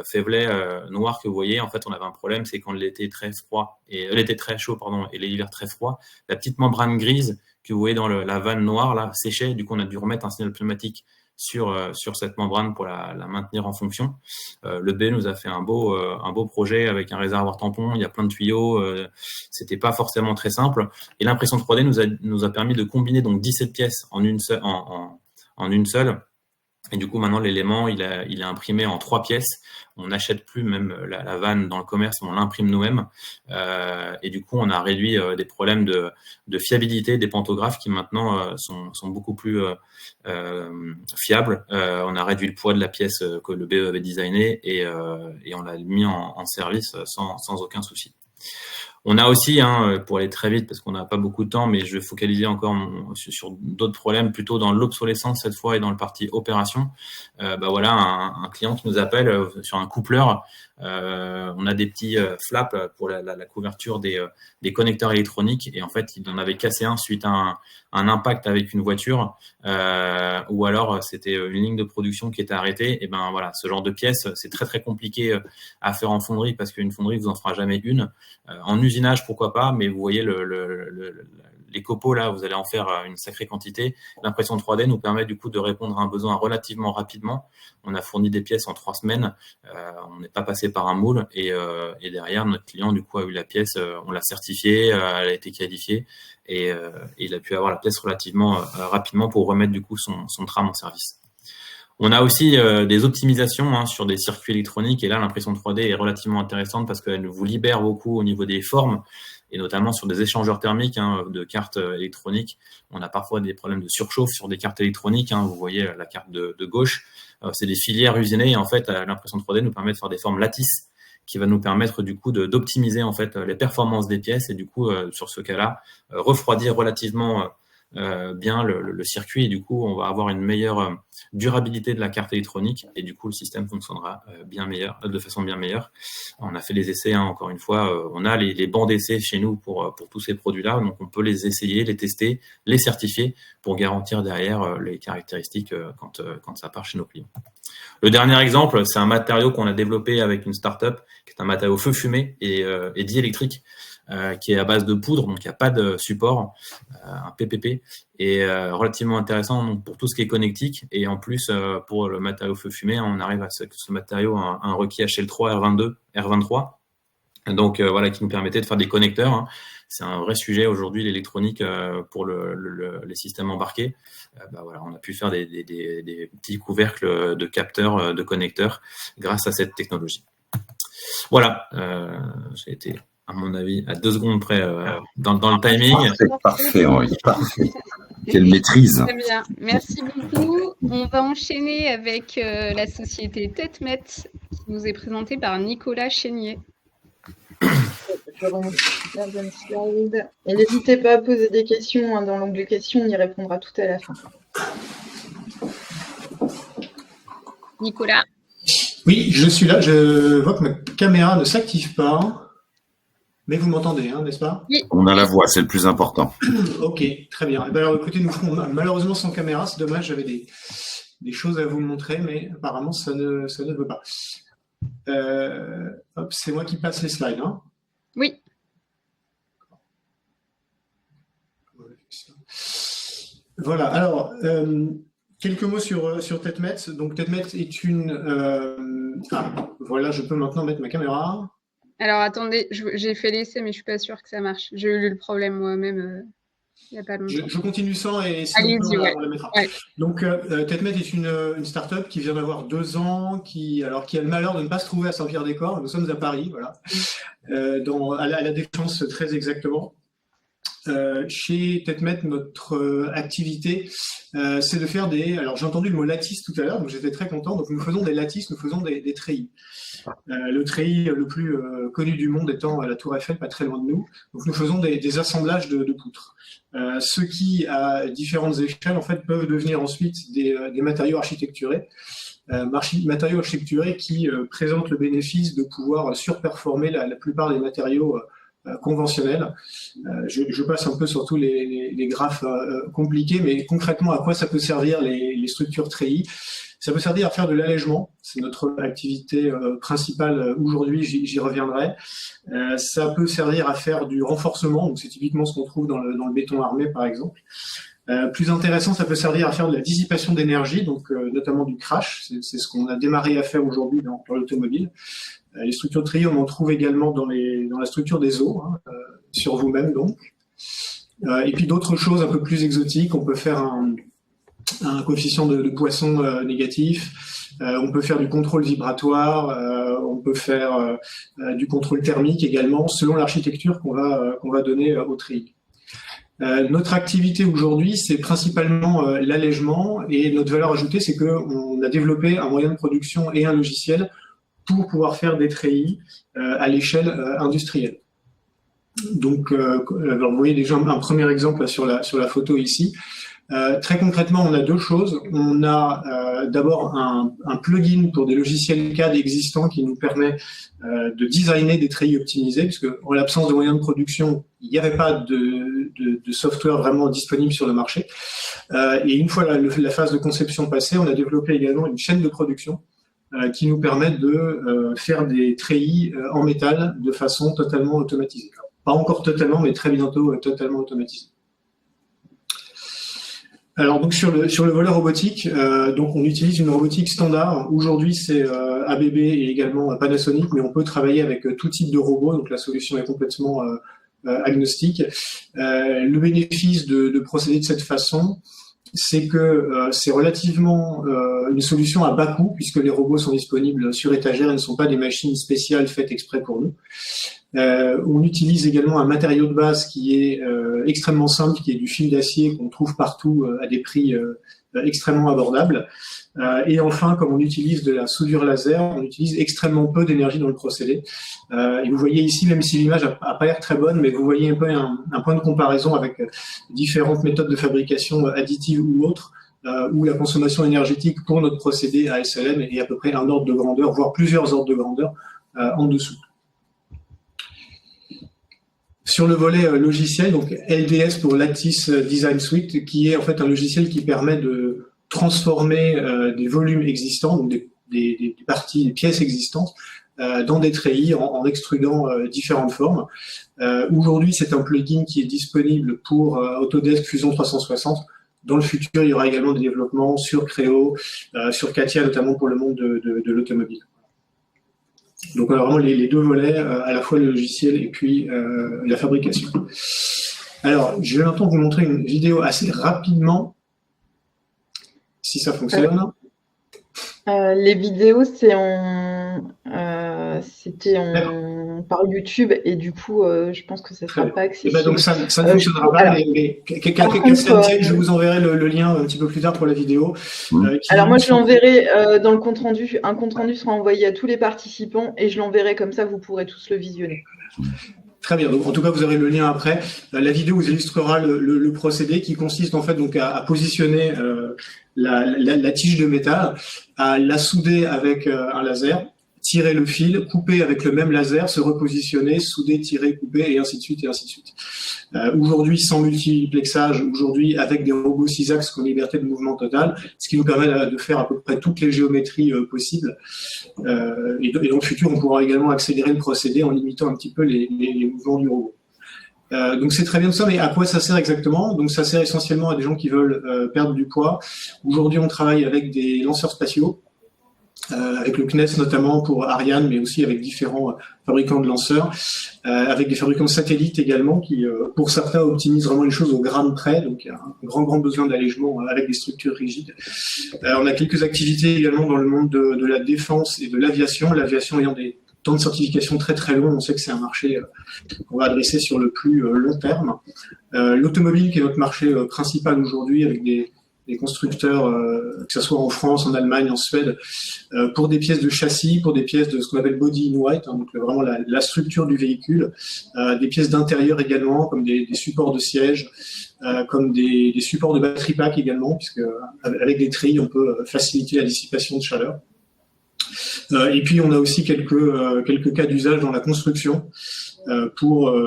Faiveley noirs que vous voyez. En fait, on avait un problème, c'est quand l'été très froid et l'été très chaud, et l'hiver très froid, la petite membrane grise que vous voyez dans la vanne noire là séchait. Du coup, on a dû remettre un signal pneumatique sur cette membrane pour la maintenir en fonction. Le B nous a fait un beau projet avec un réservoir tampon, il y a plein de tuyaux, c'était pas forcément très simple. Et l'impression 3D nous a permis de combiner donc 17 pièces en une seule. Et du coup, maintenant, l'élément, il est imprimé en 3 pièces. On n'achète plus même la vanne dans le commerce, on l'imprime nous-mêmes. Et du coup, on a réduit des problèmes de fiabilité des pantographes qui maintenant sont beaucoup plus fiables. On a réduit le poids de la pièce que le BE avait designée et on l'a mis en service sans aucun souci. On a aussi, pour aller très vite, parce qu'on n'a pas beaucoup de temps, mais je vais focaliser encore sur d'autres problèmes, plutôt dans l'obsolescence cette fois et dans le parti opération. Voilà, un client qui nous appelle sur un coupleur. On a des petits flaps pour la couverture des connecteurs électroniques et en fait, il en avait cassé un suite à un impact avec une voiture ou alors c'était une ligne de production qui était arrêtée. Et voilà, ce genre de pièces, c'est très très compliqué à faire en fonderie parce qu'une fonderie vous en fera jamais une. En usinage, pourquoi pas, mais vous voyez les copeaux là, vous allez en faire une sacrée quantité. L'impression 3D nous permet du coup de répondre à un besoin relativement rapidement. On a fourni des pièces en 3 semaines. On n'est pas passé par un moule et derrière notre client du coup a eu la pièce, on l'a certifiée, elle a été qualifiée et il a pu avoir la pièce relativement rapidement pour remettre du coup son tram en service. On a aussi des optimisations sur des circuits électroniques et là l'impression 3D est relativement intéressante parce qu'elle vous libère beaucoup au niveau des formes et notamment sur des échangeurs thermiques de cartes électroniques. On a parfois des problèmes de surchauffe sur des cartes électroniques. Vous voyez la carte de gauche, c'est des filières usinées et en fait l'impression 3D nous permet de faire des formes lattices qui va nous permettre du coup d'optimiser en fait les performances des pièces et du coup sur ce cas-là refroidir relativement bien le circuit et du coup on va avoir une meilleure durabilité de la carte électronique et du coup le système fonctionnera de façon bien meilleure. On a fait les essais encore une fois, on a les bancs d'essai chez nous pour tous ces produits-là, donc on peut les essayer, les tester, les certifier pour garantir derrière les caractéristiques quand ça part chez nos clients. Le dernier exemple, c'est un matériau qu'on a développé avec une start-up qui est un matériau feu fumé et diélectrique. Qui est à base de poudre, donc il n'y a pas de support, un PPP, et relativement intéressant donc, pour tout ce qui est connectique. Et en plus, pour le matériau feu fumé, on arrive à ce matériau un requis HL3, R22, R23, donc voilà, qui nous permettait de faire des connecteurs. C'est un vrai sujet aujourd'hui, l'électronique pour les systèmes embarqués. Voilà, on a pu faire des petits couvercles de capteurs, de connecteurs grâce à cette technologie. Voilà, j'ai été à mon avis, à 2 secondes près dans le timing. Parfait, oui, parfait. Quelle maîtrise. Très bien, merci beaucoup. On va enchaîner avec la société TETMET qui nous est présentée par Nicolas Chénier. Et n'hésitez pas à poser des questions dans l'onglet questions, on y répondra tout à la fin. Nicolas. Oui, je suis là. Je vois que ma caméra ne s'active pas. Mais vous m'entendez, n'est-ce pas? Oui. On a la voix, c'est le plus important. Ok, très bien. Alors écoutez, nous ferons malheureusement sans caméra, c'est dommage, j'avais des choses à vous montrer, mais apparemment ça ne veut pas. Hop, c'est moi qui passe les slides. Oui. Voilà, alors, quelques mots sur TETMET. Donc TETMET est une... voilà, je peux maintenant mettre ma caméra. Alors, attendez, j'ai fait l'essai, mais je ne suis pas sûre que ça marche. J'ai eu le problème moi-même. il n'y a pas longtemps. Je continue sans et si Allez-y, on la mettra. Ouais. Donc, TETMET est une start-up qui vient d'avoir 2 ans, qui a le malheur de ne pas se trouver à Saint-Pierre-des-Corps. Nous sommes à Paris, voilà, à la Défense très exactement. Chez TETMET, notre activité, c'est de faire alors j'ai entendu le mot lattice tout à l'heure, donc j'étais très content. Donc nous faisons des lattices, nous faisons des treillis. Le treillis le plus connu du monde étant la Tour Eiffel, pas très loin de nous. Donc nous faisons des assemblages de poutres. Ceux qui, à différentes échelles, en fait, peuvent devenir ensuite des matériaux architecturés. Matériaux architecturés qui présentent le bénéfice de pouvoir surperformer la plupart des matériaux conventionnels. Je passe un peu sur tous les graphes compliqués, mais concrètement, à quoi ça peut servir les structures treillis? Ça peut servir à faire de l'allègement, c'est notre activité principale aujourd'hui, j'y reviendrai. Ça peut servir à faire du renforcement, donc c'est typiquement ce qu'on trouve dans le béton armé par exemple. Plus intéressant, ça peut servir à faire de la dissipation d'énergie, donc notamment du crash, c'est ce qu'on a démarré à faire aujourd'hui dans l'automobile. Les structures treillis, on en trouve également dans la structure des eaux, sur vous-même donc. Et puis d'autres choses un peu plus exotiques, on peut faire un coefficient de poisson négatif, on peut faire du contrôle vibratoire, on peut faire du contrôle thermique également, selon l'architecture qu'on va donner au treillis. Notre activité aujourd'hui, c'est principalement l'allègement, et notre valeur ajoutée, c'est qu'on a développé un moyen de production et un logiciel pour pouvoir faire des treillis à l'échelle industrielle. Donc, alors vous voyez déjà un premier exemple sur la photo ici. Très concrètement, on a 2 choses. On a d'abord un plugin pour des logiciels CAD existants qui nous permet de designer des treillis optimisés, puisque en l'absence de moyens de production, il n'y avait pas de software vraiment disponible sur le marché. Et une fois la phase de conception passée, on a développé également une chaîne de production qui nous permet de faire des treillis en métal de façon totalement automatisée. Alors, pas encore totalement, mais très bientôt totalement automatisée. Alors donc sur le volet robotique, donc on utilise une robotique standard. Aujourd'hui c'est ABB et également Panasonic, mais on peut travailler avec tout type de robot. Donc la solution est complètement agnostique. Le bénéfice de procéder de cette façon, c'est que c'est relativement une solution à bas coût, puisque les robots sont disponibles sur étagère et ne sont pas des machines spéciales faites exprès pour nous. On utilise également un matériau de base qui est extrêmement simple, qui est du fil d'acier qu'on trouve partout à des prix extrêmement abordables. Et enfin, comme on utilise de la soudure laser, on utilise extrêmement peu d'énergie dans le procédé. Et vous voyez ici, même si l'image n'a pas l'air très bonne, mais vous voyez un peu un point de comparaison avec différentes méthodes de fabrication additives ou autres, où la consommation énergétique pour notre procédé à SLM est à peu près un ordre de grandeur, voire plusieurs ordres de grandeur en dessous. Sur le volet logiciel, donc LDS pour Lattice Design Suite, qui est en fait un logiciel qui permet de transformer des volumes existants, donc des parties, des pièces existantes, dans des treillis en extrudant différentes formes. Aujourd'hui, c'est un plugin qui est disponible pour Autodesk Fusion 360. Dans le futur, il y aura également des développements sur Creo, sur CATIA, notamment pour le monde de l'automobile. Donc vraiment les 2 volets, à la fois le logiciel et puis la fabrication. Alors, je vais maintenant vous montrer une vidéo assez rapidement, si ça fonctionne. Les vidéos, c'était par YouTube et du coup, je pense que ça ne sera pas accessible. Donc ça ne fonctionnera pas, mais je vous enverrai le lien un petit peu plus tard pour la vidéo. Alors moi, je l'enverrai dans le compte rendu. Un compte rendu sera envoyé à tous les participants et je l'enverrai comme ça, vous pourrez tous le visionner. Très bien. Donc, en tout cas, vous aurez le lien après. La vidéo vous illustrera le procédé qui consiste en fait donc à positionner la tige de métal, à la souder avec un laser, tirer le fil, couper avec le même laser, se repositionner, souder, tirer, couper, et ainsi de suite, et ainsi de suite. Aujourd'hui, sans multiplexage, aujourd'hui avec des robots 6 axes qui ont liberté de mouvement totale, ce qui nous permet de faire à peu près toutes les géométries possibles. Et dans le futur, on pourra également accélérer le procédé en limitant un petit peu les mouvements du robot. Donc c'est très bien tout ça, mais à quoi ça sert exactement? Donc ça sert essentiellement à des gens qui veulent perdre du poids. Aujourd'hui, on travaille avec des lanceurs spatiaux avec le CNES notamment pour Ariane, mais aussi avec différents fabricants de lanceurs, avec des fabricants de satellites également qui, pour certains, optimisent vraiment les choses au gramme près, donc il y a un grand besoin d'allègement avec des structures rigides. On a quelques activités également dans le monde de la défense et de l'aviation ayant des temps de certification très longs. On sait que c'est un marché qu'on va adresser sur le plus long terme. L'automobile, qui est notre marché principal aujourd'hui, avec des constructeurs, que ce soit en France, en Allemagne, en Suède, pour des pièces de châssis, pour des pièces de ce qu'on appelle body in white, hein, donc vraiment la structure du véhicule, des pièces d'intérieur également, comme des supports de siège, comme des supports de batterie pack également, puisque avec des trilles, on peut faciliter la dissipation de chaleur. Et puis on a aussi quelques cas d'usage dans la construction,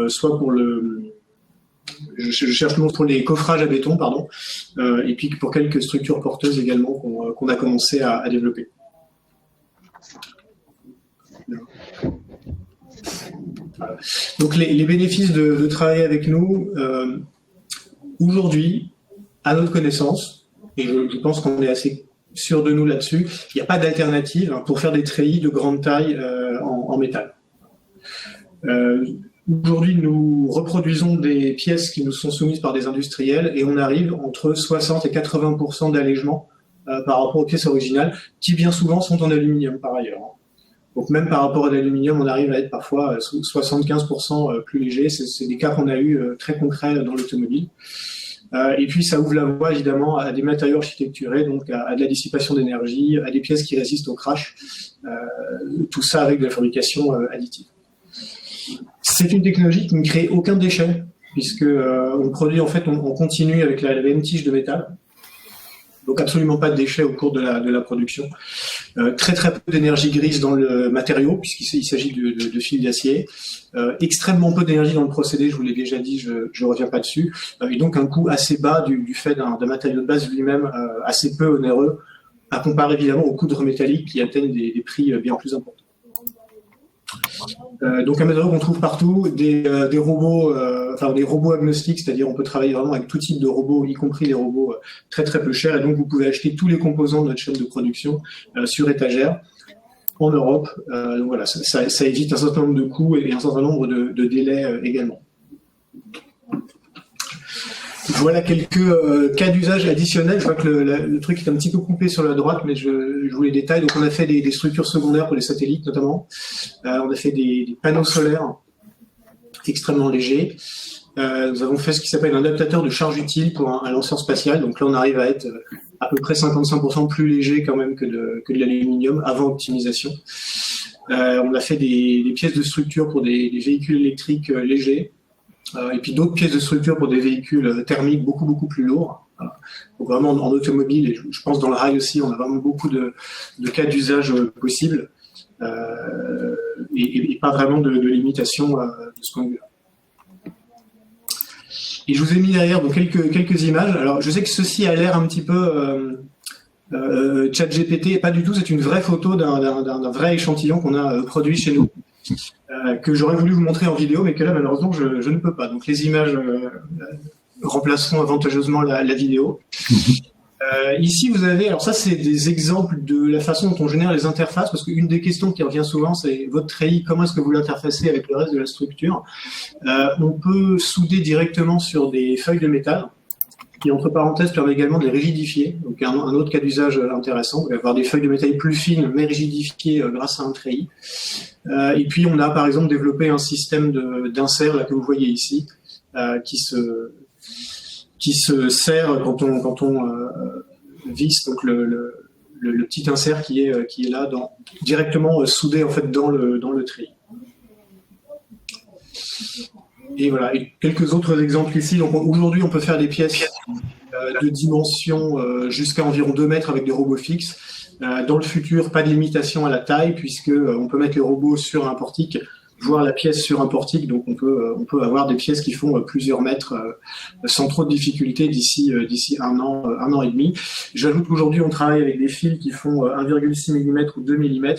soit pour je cherche le mot, pour les coffrages à béton, pardon, et puis pour quelques structures porteuses également qu'on a commencé à développer. Voilà. Donc les bénéfices de travailler avec nous, aujourd'hui, à notre connaissance, et je pense qu'on est assez sûr de nous là-dessus, il n'y a pas d'alternative pour faire des treillis de grande taille en métal. Aujourd'hui, nous reproduisons des pièces qui nous sont soumises par des industriels et on arrive entre 60 et 80% d'allègement par rapport aux pièces originales, qui bien souvent sont en aluminium par ailleurs. Donc même par rapport à l'aluminium, on arrive à être parfois 75% plus léger. C'est des cas qu'on a eu très concrets dans l'automobile. Et puis ça ouvre la voie évidemment à des matériaux architecturés, donc à de la dissipation d'énergie, à des pièces qui résistent au crash, tout ça avec de la fabrication additive. C'est une technologie qui ne crée aucun déchet, puisque on produit en fait, on continue avec la même tige de métal, donc absolument pas de déchets au cours de la production. Très peu d'énergie grise dans le matériau, puisqu'il s'agit de fils d'acier. Extrêmement peu d'énergie dans le procédé, je vous l'ai déjà dit, je ne reviens pas dessus. Et donc un coût assez bas du fait d'un matériau de base lui-même assez peu onéreux, à comparer évidemment aux coudres métalliques qui atteignent des prix bien plus importants. Donc un matériau qu'on trouve partout, des robots, des robots agnostiques, c'est-à-dire on peut travailler vraiment avec tout type de robots, y compris les robots très peu chers, et donc vous pouvez acheter tous les composants de notre chaîne de production sur étagère en Europe. Donc voilà, ça évite un certain nombre de coûts et un certain nombre de délais également. Voilà quelques cas d'usage additionnels. Je vois que le truc est un petit peu coupé sur la droite, mais je vous les détaille. Donc on a fait des structures secondaires pour les satellites notamment. On a fait des panneaux solaires extrêmement légers. Nous avons fait ce qui s'appelle un adaptateur de charge utile pour un lanceur spatial. Donc là on arrive à être à peu près 55% plus léger quand même que de l'aluminium avant optimisation. On a fait des pièces de structure pour des véhicules électriques légers. Et puis d'autres pièces de structure pour des véhicules thermiques beaucoup plus lourds. Voilà. Donc vraiment en automobile, et je pense dans le rail aussi, on a vraiment beaucoup de cas d'usage possibles et pas vraiment de limitation de ce point de vue. Et je vous ai mis derrière donc quelques images. Alors je sais que ceci a l'air un petit peu ChatGPT, et pas du tout, c'est une vraie photo d'un vrai échantillon qu'on a produit chez nous. Que j'aurais voulu vous montrer en vidéo, mais que là, malheureusement, je ne peux pas. Donc, les images remplaceront avantageusement la vidéo. Ici, vous avez... Alors ça, c'est des exemples de la façon dont on génère les interfaces, parce qu'une des questions qui revient souvent, c'est votre treillis, comment est-ce que vous l'interfacez avec le reste de la structure? On peut souder directement sur des feuilles de métal, qui, entre parenthèses, permet également de les rigidifier. Donc, un autre cas d'usage intéressant, vous allez avoir des feuilles de métal plus fines, mais rigidifiées grâce à un treillis. Et puis, on a, par exemple, développé un système d'insert, là, que vous voyez ici, qui se sert quand on visse donc le petit insert qui est là, directement soudé, en fait, dans le treillis. Et voilà, et quelques autres exemples ici. Donc aujourd'hui, on peut faire des pièces de dimension jusqu'à environ 2 mètres avec des robots fixes. Dans le futur, pas de limitation à la taille, puisque on peut mettre les robots sur un portique, voire la pièce sur un portique. Donc on peut avoir des pièces qui font plusieurs mètres sans trop de difficultés d'ici 1 an et demi. J'ajoute qu'aujourd'hui, on travaille avec des fils qui font 1,6 mm ou 2 mm.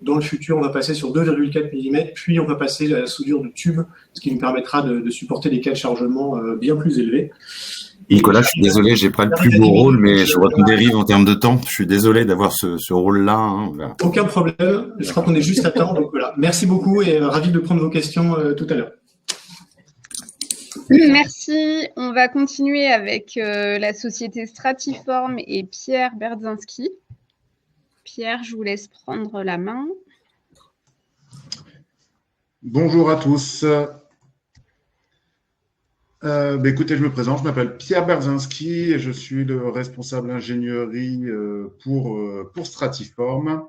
Dans le futur, on va passer sur 2,4 mm, puis on va passer à la soudure de tube, ce qui nous permettra de supporter des cas de chargement bien plus élevés. Nicolas, je suis désolé, j'ai pas le plus beau rôle, mais je vois qu'on dérive en termes de temps. Je suis désolé d'avoir ce rôle-là. Hein, voilà. Aucun problème. Je crois qu'on est juste à temps. Donc voilà. Merci beaucoup et ravi de prendre vos questions tout à l'heure. Merci. On va continuer avec la société Stratiform et Pierre Berdzinski. Pierre, je vous laisse prendre la main. Bonjour à tous. Écoutez, je me présente, je m'appelle Pierre Berdzinski et je suis le responsable ingénierie pour Stratiform.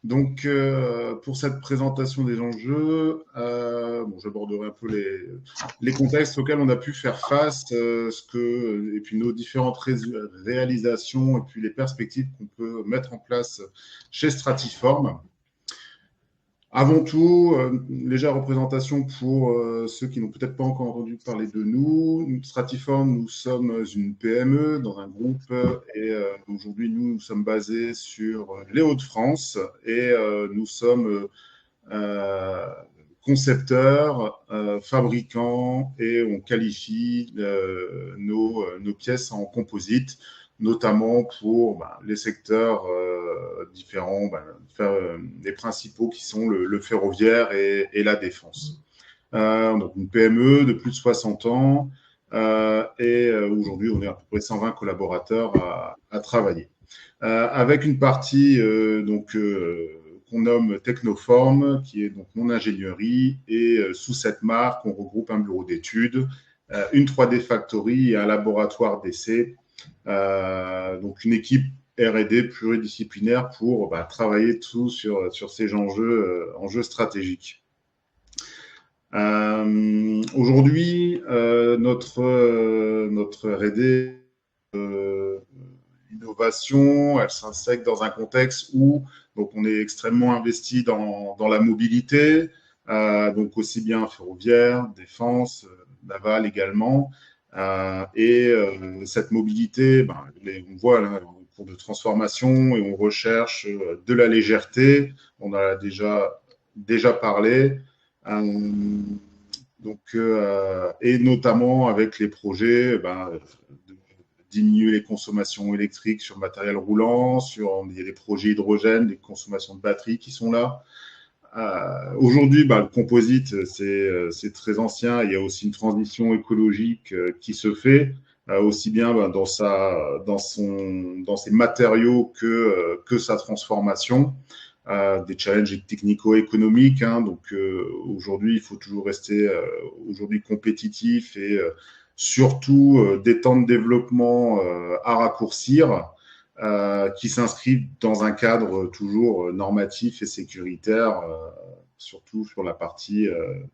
Donc, pour cette présentation des enjeux, j'aborderai un peu les contextes auxquels on a pu faire face, et puis nos différentes réalisations et puis les perspectives qu'on peut mettre en place chez Stratiform. Avant tout, légère représentation pour ceux qui n'ont peut-être pas encore entendu parler de nous. Stratiform, nous sommes une PME dans un groupe et aujourd'hui, nous sommes basés sur les Hauts-de-France et nous sommes concepteurs, fabricants et on qualifie nos pièces en composite, notamment pour les secteurs différents, les principaux qui sont le ferroviaire et la défense. Donc une PME de plus de 60 ans et aujourd'hui on est à peu près 120 collaborateurs à travailler. Avec une partie qu'on nomme Technoform, qui est donc mon ingénierie, et sous cette marque on regroupe un bureau d'études, une 3D Factory et un laboratoire d'essai. Donc une équipe R&D pluridisciplinaire pour travailler tout sur ces enjeux stratégiques. Aujourd'hui, notre R&D innovation, elle s'inscrit dans un contexte où donc on est extrêmement investi dans la mobilité, donc aussi bien ferroviaire, défense, naval également. Cette mobilité, on voit là, en cours de transformation et on recherche de la légèreté. On en a déjà parlé. Et notamment avec les projets de diminuer les consommations électriques sur matériel roulant, il y a des projets hydrogène, des consommations de batteries qui sont là. Aujourd'hui, le composite, c'est très ancien. Il y a aussi une transition écologique qui se fait, aussi bien dans ses matériaux que sa transformation. Des challenges technico-économiques. Donc aujourd'hui, il faut toujours rester compétitif et surtout des temps de développement à raccourcir. Qui s'inscrivent dans un cadre toujours normatif et sécuritaire, surtout sur la partie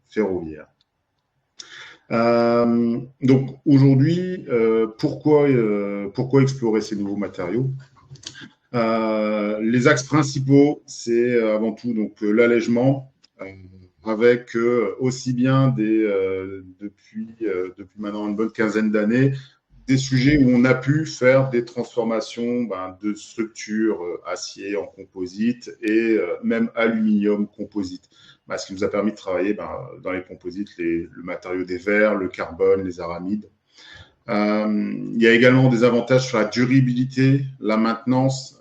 ferroviaire. Donc aujourd'hui, pourquoi explorer ces nouveaux matériaux ? Les axes principaux, c'est avant tout l'allègement, avec aussi bien depuis maintenant une bonne quinzaine d'années, des sujets où on a pu faire des transformations de structures acier en composite et même aluminium composite. Ce qui nous a permis de travailler dans les composites, le matériau des verres, le carbone, les aramides. Il y a également des avantages sur la durabilité, la maintenance,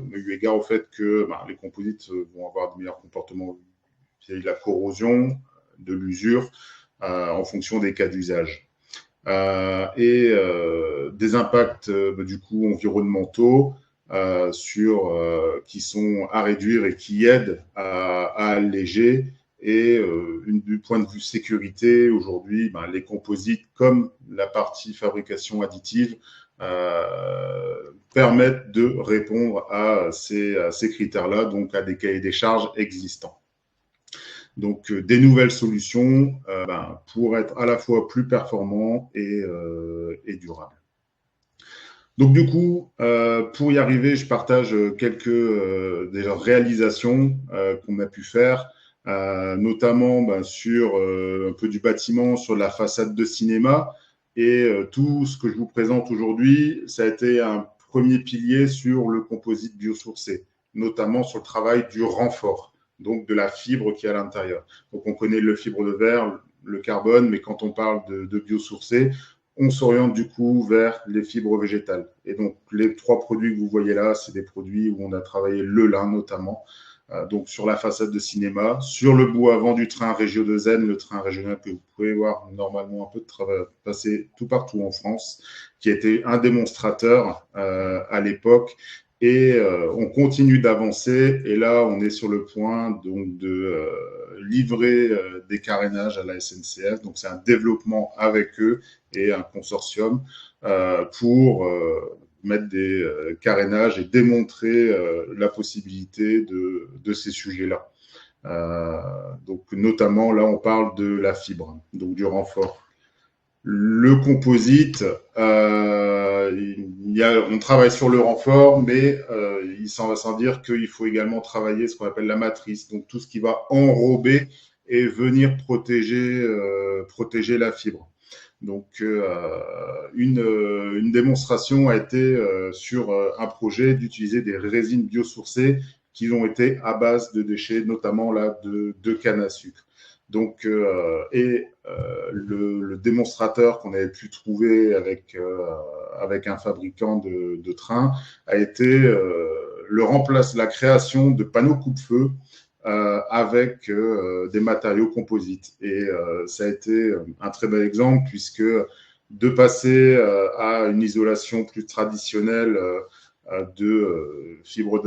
eu égard au fait que les composites vont avoir de meilleurs comportements vis-à-vis de la corrosion, de l'usure, en fonction des cas d'usage. Et des impacts environnementaux qui sont à réduire et qui aident à alléger. Et du point de vue sécurité, aujourd'hui, les composites comme la partie fabrication additive permettent de répondre à ces critères-là, donc à des cahiers des charges existants. Donc, des nouvelles solutions pour être à la fois plus performants et durables. Donc, du coup, pour y arriver, je partage quelques déjà réalisations qu'on a pu faire, notamment sur un peu du bâtiment, sur la façade de cinéma. Et tout ce que je vous présente aujourd'hui, ça a été un premier pilier sur le composite biosourcé, notamment sur le travail du renfort, donc de la fibre qui est à l'intérieur. Donc, on connaît le fibre de verre, le carbone, mais quand on parle de biosourcé, on s'oriente du coup vers les fibres végétales. Et donc, les 3 produits que vous voyez là, c'est des produits où on a travaillé le lin notamment, donc sur la façade de cinéma, sur le bout avant du train Régio de Zen, le train régional que vous pouvez voir normalement un peu passer tout partout en France, qui était un démonstrateur à l'époque. Et on continue d'avancer. Et là, on est sur le point donc, de livrer des carénages à la SNCF. Donc, c'est un développement avec eux et un consortium pour mettre des carénages et démontrer la possibilité de ces sujets-là. Donc, notamment, là, on parle de la fibre, donc du renfort. Le composite, on travaille sur le renfort, mais il s'en va sans dire qu'il faut également travailler ce qu'on appelle la matrice, donc tout ce qui va enrober et venir protéger la fibre. Donc, une démonstration a été sur un projet d'utiliser des résines biosourcées qui ont été à base de déchets, notamment là de canne à sucre. Donc, le démonstrateur qu'on avait pu trouver avec un fabricant de trains a été la création de panneaux coupe-feu avec des matériaux composites. Et ça a été un très bel exemple puisque de passer à une isolation plus traditionnelle de fibres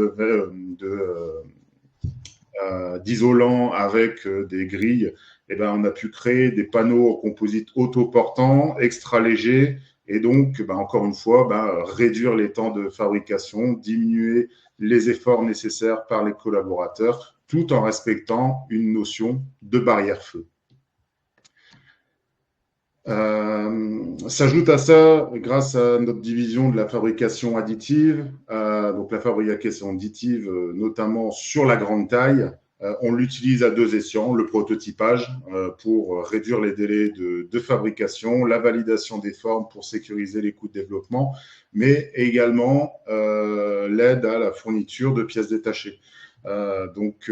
d'isolant avec des grilles, eh ben, on a pu créer des panneaux en composite autoportants, extra légers, et donc, encore une fois, réduire les temps de fabrication, diminuer les efforts nécessaires par les collaborateurs, tout en respectant une notion de barrière-feu. S'ajoute à ça, grâce à notre division de la fabrication additive, donc la fabrication additive notamment sur la grande taille, on l'utilise à 2 escients, le prototypage pour réduire les délais de fabrication, la validation des formes pour sécuriser les coûts de développement, mais également l'aide à la fourniture de pièces détachées. Donc,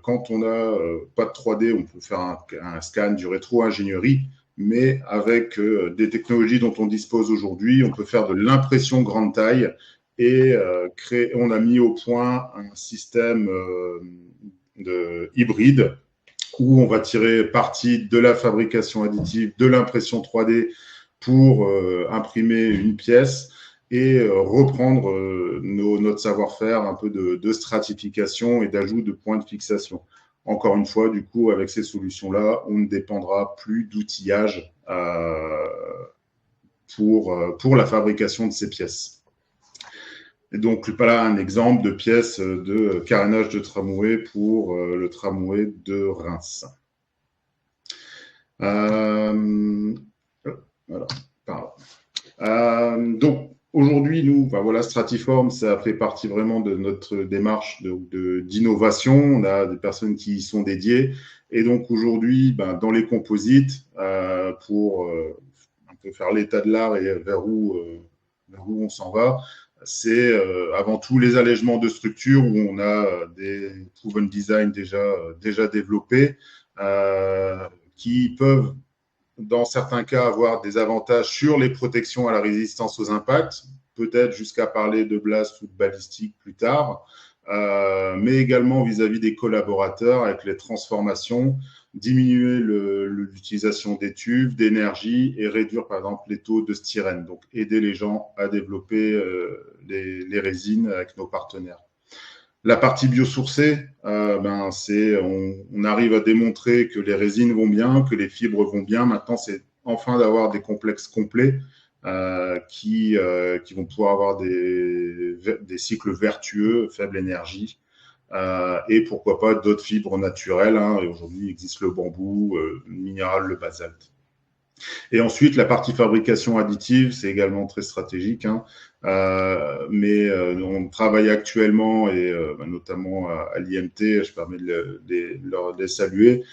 quand on n'a pas de 3D, on peut faire un scan du rétro-ingénierie, mais avec des technologies dont on dispose aujourd'hui, on peut faire de l'impression grande taille et on a mis au point un système hybride où on va tirer parti de la fabrication additive, de l'impression 3D pour imprimer une pièce et reprendre notre savoir-faire un peu de stratification et d'ajout de points de fixation. Encore une fois, du coup, avec ces solutions-là, on ne dépendra plus d'outillage pour la fabrication de ces pièces. Et donc, là, un exemple de pièce de carénage de tramway pour le tramway de Reims. Voilà, donc, aujourd'hui, nous, Stratiform, ça fait partie vraiment de notre démarche d'innovation. On a des personnes qui y sont dédiées. Et donc, aujourd'hui, dans les composites, pour un peu faire l'état de l'art et vers où on s'en va, c'est avant tout les allègements de structure où on a des proven design déjà développés qui peuvent, dans certains cas, avoir des avantages sur les protections à la résistance aux impacts, peut-être jusqu'à parler de blast ou de balistique plus tard, mais également vis-à-vis des collaborateurs avec les transformations, diminuer l'utilisation des tubes, d'énergie et réduire par exemple les taux de styrène, donc aider les gens à développer les résines avec nos partenaires. La partie biosourcée, on arrive à démontrer que les résines vont bien, que les fibres vont bien. Maintenant, c'est enfin d'avoir des complexes complets qui vont pouvoir avoir des cycles vertueux, faible énergie, et pourquoi pas d'autres fibres naturelles. Et aujourd'hui, il existe le bambou, le minéral, le basalte. Et ensuite, la partie fabrication additive, c'est également très stratégique, mais on travaille actuellement, et notamment à l'IMT, je permets de les saluer,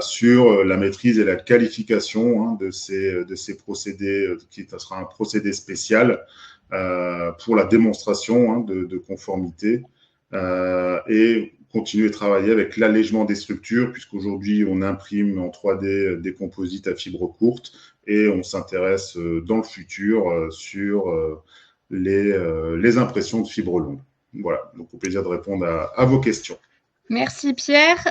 sur la maîtrise et la qualification de ces procédés, qui sera un procédé spécial pour la démonstration de conformité, et continuer à travailler avec l'allègement des structures, puisqu'aujourd'hui, on imprime en 3D des composites à fibres courtes, et on s'intéresse dans le futur sur les impressions de fibres longues. Voilà, donc au plaisir de répondre à vos questions. Merci Pierre.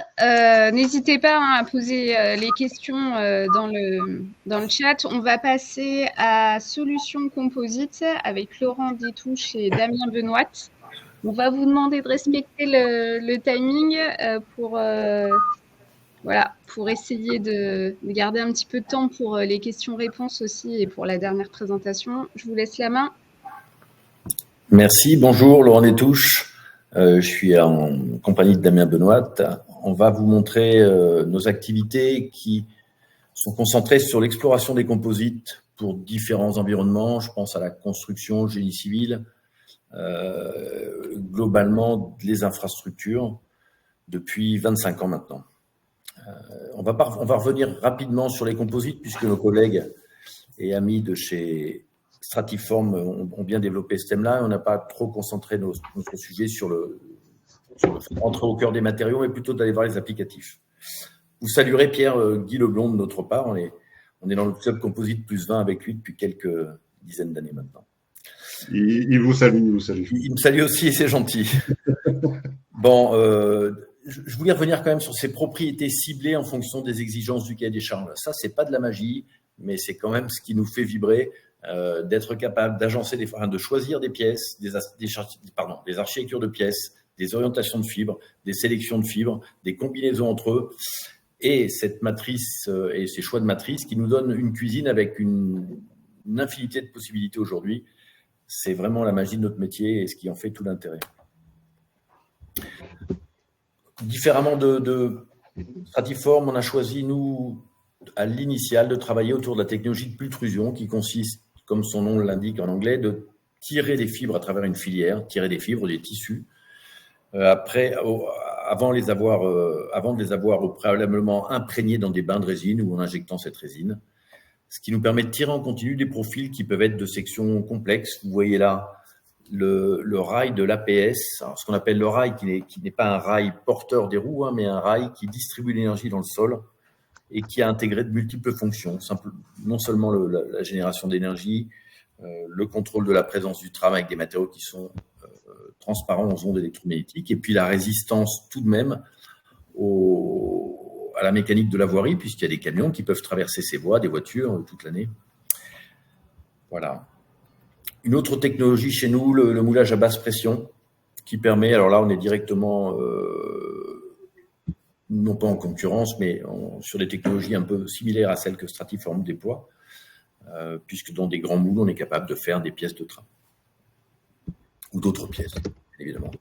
N'hésitez pas à poser les questions dans le chat. On va passer à Solutions Composites avec Laurent Détouche et Damien Benoît. On va vous demander de respecter le timing pour essayer de garder un petit peu de temps pour les questions-réponses aussi et pour la dernière présentation. Je vous laisse la main. Merci, bonjour, Laurent Détouche. Je suis en compagnie de Damien Benoît. On va vous montrer nos activités qui sont concentrées sur l'exploration des composites pour différents environnements. Je pense à la construction, génie civil, globalement les infrastructures depuis 25 ans maintenant. On va revenir rapidement sur les composites puisque nos collègues et amis de chez Stratiform ont bien développé ce thème-là. On n'a pas trop concentré notre sujet sur le rentrer au cœur des matériaux, mais plutôt d'aller voir les applicatifs. Vous saluerez Pierre-Guy Leblond de notre part. On est dans le club composite plus 20 avec lui depuis quelques dizaines d'années maintenant. Il vous salue, il vous salue. Il me salue aussi et c'est gentil. Bon, je voulais revenir quand même sur ces propriétés ciblées en fonction des exigences du cahier des charges. Ça, c'est pas de la magie, mais c'est quand même ce qui nous fait vibrer. D'être capable d'agencer de choisir des pièces, des architectures de pièces, des orientations de fibres, des sélections de fibres, des combinaisons entre eux, et cette matrice et ces choix de matrice qui nous donnent une cuisine avec une infinité de possibilités aujourd'hui. C'est vraiment la magie de notre métier et ce qui en fait tout l'intérêt. Différemment de Stratiform, on a choisi, nous, à l'initial, de travailler autour de la technologie de pultrusion qui consiste, comme son nom l'indique en anglais, de tirer des fibres à travers une filière, tirer des fibres, des tissus, avant de les avoir préalablement imprégnés dans des bains de résine ou en injectant cette résine, ce qui nous permet de tirer en continu des profils qui peuvent être de sections complexes. Vous voyez là le rail de l'APS, ce qu'on appelle le rail qui n'est pas un rail porteur des roues, mais un rail qui distribue l'énergie dans le sol et qui a intégré de multiples fonctions, non seulement la génération d'énergie, le contrôle de la présence du tram avec des matériaux qui sont transparents aux ondes électromagnétiques, et puis la résistance tout de même à la mécanique de la voirie, puisqu'il y a des camions qui peuvent traverser ces voies, des voitures toute l'année. Voilà. Une autre technologie chez nous, le moulage à basse pression, qui permet, alors là on est directement non pas en concurrence, mais sur des technologies un peu similaires à celles que Stratiform déploie, puisque dans des grands moules, on est capable de faire des pièces de train. Ou d'autres pièces, évidemment.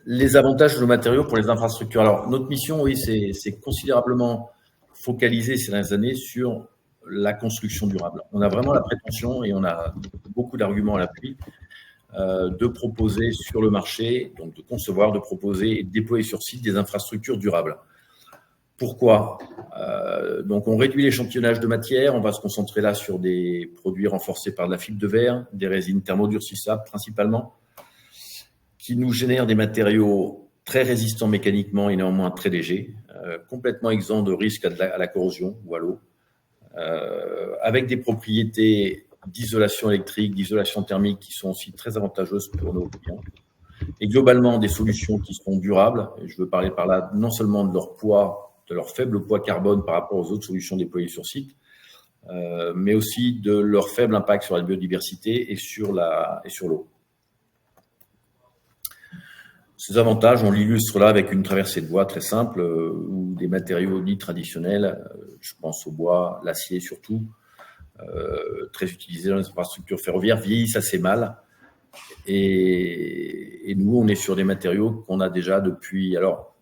Les avantages de nos matériaux pour les infrastructures. Alors, notre mission, oui, c'est considérablement focalisé ces dernières années sur la construction durable. On a vraiment la prétention, et on a beaucoup d'arguments à l'appui, de proposer sur le marché, donc de concevoir, de proposer et de déployer sur site des infrastructures durables. Pourquoi ? Donc, on réduit l'échantillonnage de matière, on va se concentrer là sur des produits renforcés par de la fibre de verre, des résines thermodurcissables principalement, qui nous génèrent des matériaux très résistants mécaniquement et néanmoins très légers, complètement exempts de risques à la corrosion ou à l'eau, avec des propriétés d'isolation électrique, d'isolation thermique qui sont aussi très avantageuses pour nos clients. Et globalement, des solutions qui seront durables. Et je veux parler par là non seulement de leur poids, de leur faible poids carbone par rapport aux autres solutions déployées sur site, mais aussi de leur faible impact sur la biodiversité et sur l'eau. Ces avantages, on l'illustre là avec une traversée de voie très simple où des matériaux dits traditionnels, je pense au bois, l'acier surtout, très utilisés dans les infrastructures ferroviaires, vieillissent assez mal. Et nous, on est sur des matériaux qu'on a déjà depuis... Alors,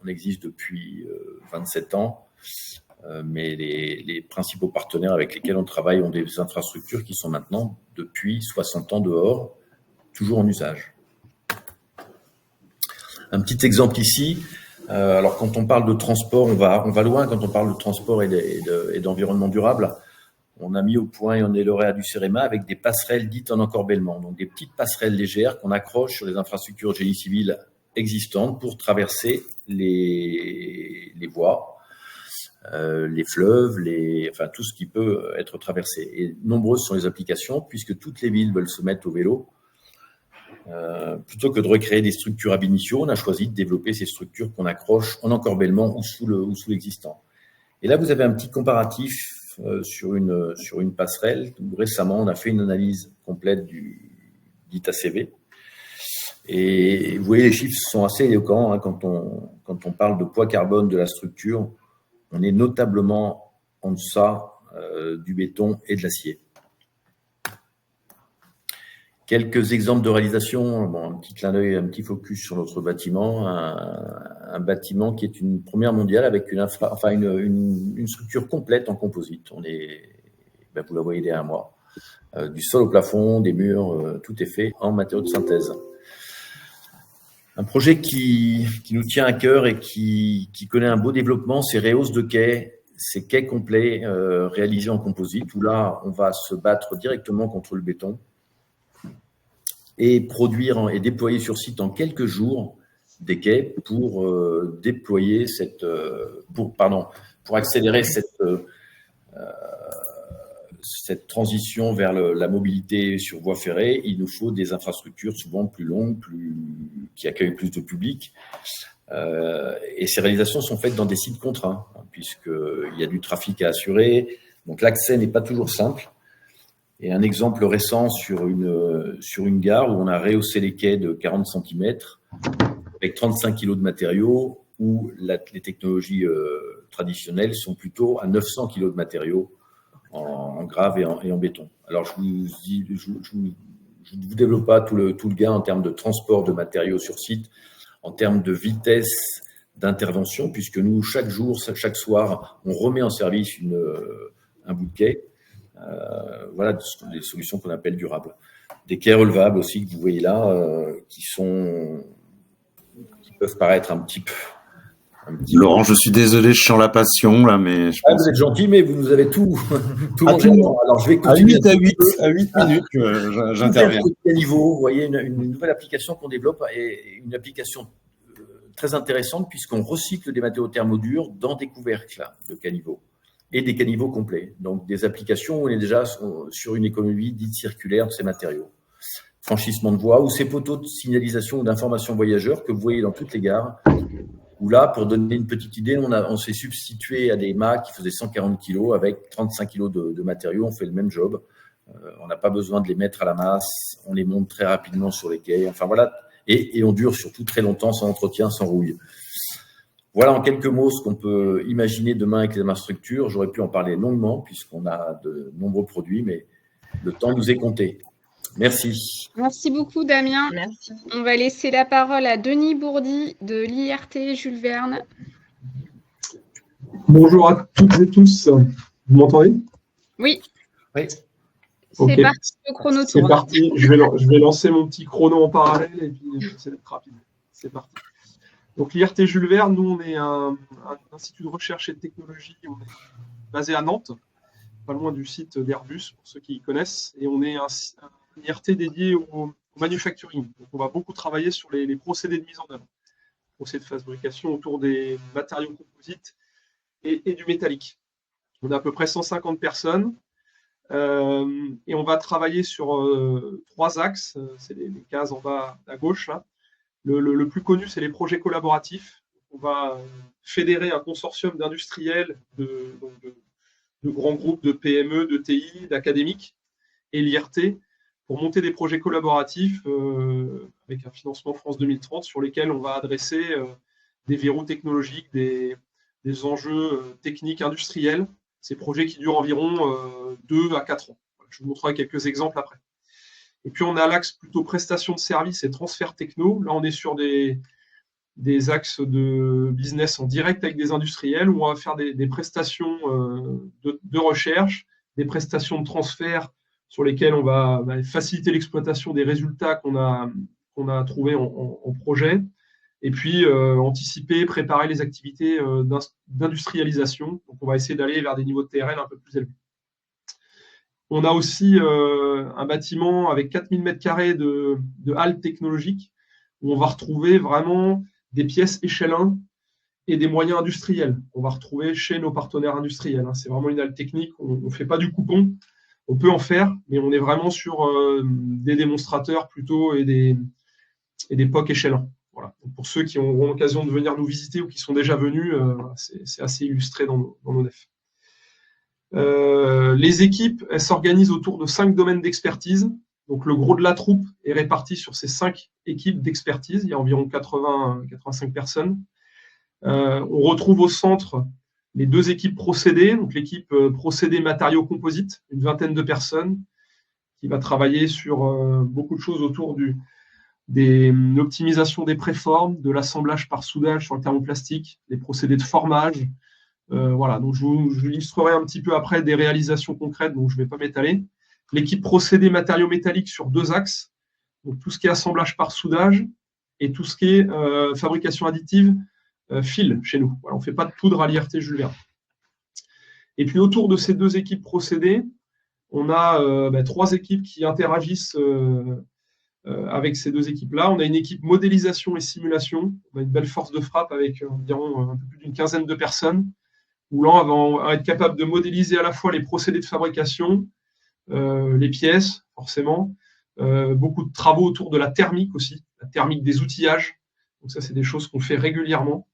on existe depuis 27 ans, mais les principaux partenaires avec lesquels on travaille ont des infrastructures qui sont maintenant, depuis 60 ans dehors, toujours en usage. Un petit exemple ici. Alors, quand on parle de transport, on va loin quand on parle de transport et d'environnement durable. On a mis au point et on est lauréat du CEREMA avec des passerelles dites en encorbellement. Donc, des petites passerelles légères qu'on accroche sur les infrastructures génie civil existantes pour traverser les voies. les fleuves, enfin, tout ce qui peut être traversé. Et nombreuses sont les applications, puisque toutes les villes veulent se mettre au vélo. Plutôt que de recréer des structures ab initio, on a choisi de développer ces structures qu'on accroche en encorbellement ou sous l'existant. Et là, vous avez un petit comparatif sur une passerelle où récemment, on a fait une analyse complète du dit ACV. Et vous voyez, les chiffres sont assez éloquents, hein, quand on parle de poids carbone de la structure. On est notablement en deçà du béton et de l'acier. Quelques exemples de réalisation, un petit clin d'œil, un petit focus sur notre bâtiment, un bâtiment qui est une première mondiale avec une structure complète en composite. Vous la voyez derrière moi, du sol au plafond, des murs, tout est fait en matériaux de synthèse. Un projet qui nous tient à cœur et qui connaît un beau développement, c'est Réhausse de quai, ces quais complets réalisés en composite, où là, on va se battre directement contre le béton et produire et déployer sur site en quelques jours des quais pour accélérer cette transition vers la mobilité sur voie ferrée. Il nous faut des infrastructures souvent plus longues, qui accueillent plus de public. Et ces réalisations sont faites dans des sites contraints, puisqu'il y a du trafic à assurer. Donc l'accès n'est pas toujours simple. Et un exemple récent sur une gare où on a rehaussé les quais de 40 cm avec 35 kg de matériaux, où les technologies traditionnelles sont plutôt à 900 kg de matériaux en grave et en béton. Alors, je ne vous développe pas tout le gain en termes de transport de matériaux sur site, en termes de vitesse d'intervention, puisque nous, chaque jour, chaque soir, on remet en service un bout de quai. Voilà des solutions qu'on appelle durables. Des quais relevables aussi que vous voyez là, qui peuvent paraître un petit peu. Laurent, je suis désolé, je sens la passion là, mais vous êtes gentil, mais vous nous avez tout mangé. Alors je vais continuer. À 8 minutes, j'interviens. Caniveau, vous voyez une nouvelle application qu'on développe, et une application très intéressante puisqu'on recycle des matériaux thermodurs dans des couvercles de caniveaux et des caniveaux complets. Donc des applications où on est déjà sur une économie dite circulaire de ces matériaux. Franchissement de voies ou ces poteaux de signalisation ou d'information voyageurs que vous voyez dans toutes les gares. Où là, pour donner une petite idée, on s'est substitué à des mâts qui faisaient 140 kg avec 35 kg de matériaux. On fait le même job. On n'a pas besoin de les mettre à la masse. On les monte très rapidement sur les quais. Enfin voilà. Et on dure surtout très longtemps, sans entretien, sans rouille. Voilà en quelques mots ce qu'on peut imaginer demain avec les infrastructures. J'aurais pu en parler longuement puisqu'on a de nombreux produits, mais le temps nous est compté. Merci. Merci beaucoup, Damien. Merci. On va laisser la parole à Denis Bourdi de l'IRT Jules Verne. Bonjour à toutes et tous. Vous m'entendez? Oui. Oui. C'est Okay. parti, le chrono tourne. C'est parti. Je vais lancer mon petit chrono en parallèle et puis je vais essayer d'être rapide. C'est parti. Donc l'IRT Jules Verne, nous on est un institut de recherche et de technologie. On est basé à Nantes, pas loin du site d'Airbus pour ceux qui connaissent, et on est un IRT dédié au manufacturing. Donc, on va beaucoup travailler sur les procédés de mise en œuvre, procédés de fabrication autour des matériaux composites et du métallique. On a à peu près 150 personnes et on va travailler sur 3 axes. C'est les cases en bas à gauche. Là. Le plus connu, c'est les projets collaboratifs. On va fédérer un consortium d'industriels, de grands groupes de PME, de TI, d'académiques et l'IRT pour monter des projets collaboratifs avec un financement France 2030 sur lesquels on va adresser des verrous technologiques, des enjeux techniques industriels. Ces projets qui durent environ 2 à 4 ans. Je vous montrerai quelques exemples après. Et puis, on a l'axe plutôt prestation de services et transfert techno. Là, on est sur des axes de business en direct avec des industriels où on va faire des prestations de recherche, des prestations de transfert sur lesquelles on va faciliter l'exploitation des résultats qu'on a trouvés en projet, et puis anticiper, préparer les activités d'industrialisation. Donc, on va essayer d'aller vers des niveaux de TRL un peu plus élevés. On a aussi un bâtiment avec 4000 m² de halles technologiques où on va retrouver vraiment des pièces échelle 1 et des moyens industriels qu'on va retrouver chez nos partenaires industriels. C'est vraiment une halle technique, on ne fait pas du coupon, on peut en faire, mais on est vraiment sur des démonstrateurs plutôt et des POC échelons. Voilà. Donc pour ceux qui auront l'occasion de venir nous visiter ou qui sont déjà venus, c'est assez illustré dans nos nefs. Les équipes, elles s'organisent autour de 5 domaines d'expertise. Donc le gros de la troupe est réparti sur ces 5 équipes d'expertise. Il y a environ 85 personnes. On retrouve au centre les 2 équipes procédés, donc l'équipe procédés matériaux composites, une vingtaine de personnes, qui va travailler sur beaucoup de choses autour de l'optimisation des préformes, de l'assemblage par soudage sur le thermoplastique, des procédés de formage. Voilà, donc je vous illustrerai un petit peu après des réalisations concrètes, donc je ne vais pas m'étaler. L'équipe procédés matériaux métalliques sur 2 axes, donc tout ce qui est assemblage par soudage et tout ce qui est fabrication additive fil chez nous. Voilà, on ne fait pas de poudre à l'IRT Jules Verne. Et puis autour de ces 2 équipes procédés, on a 3 équipes qui interagissent avec ces 2 équipes-là. On a une équipe modélisation et simulation. On a une belle force de frappe avec environ un peu plus d'une quinzaine de personnes, où là, on va être capable de modéliser à la fois les procédés de fabrication, les pièces, forcément, beaucoup de travaux autour de la thermique aussi, la thermique des outillages. Donc ça, c'est des choses qu'on fait régulièrement.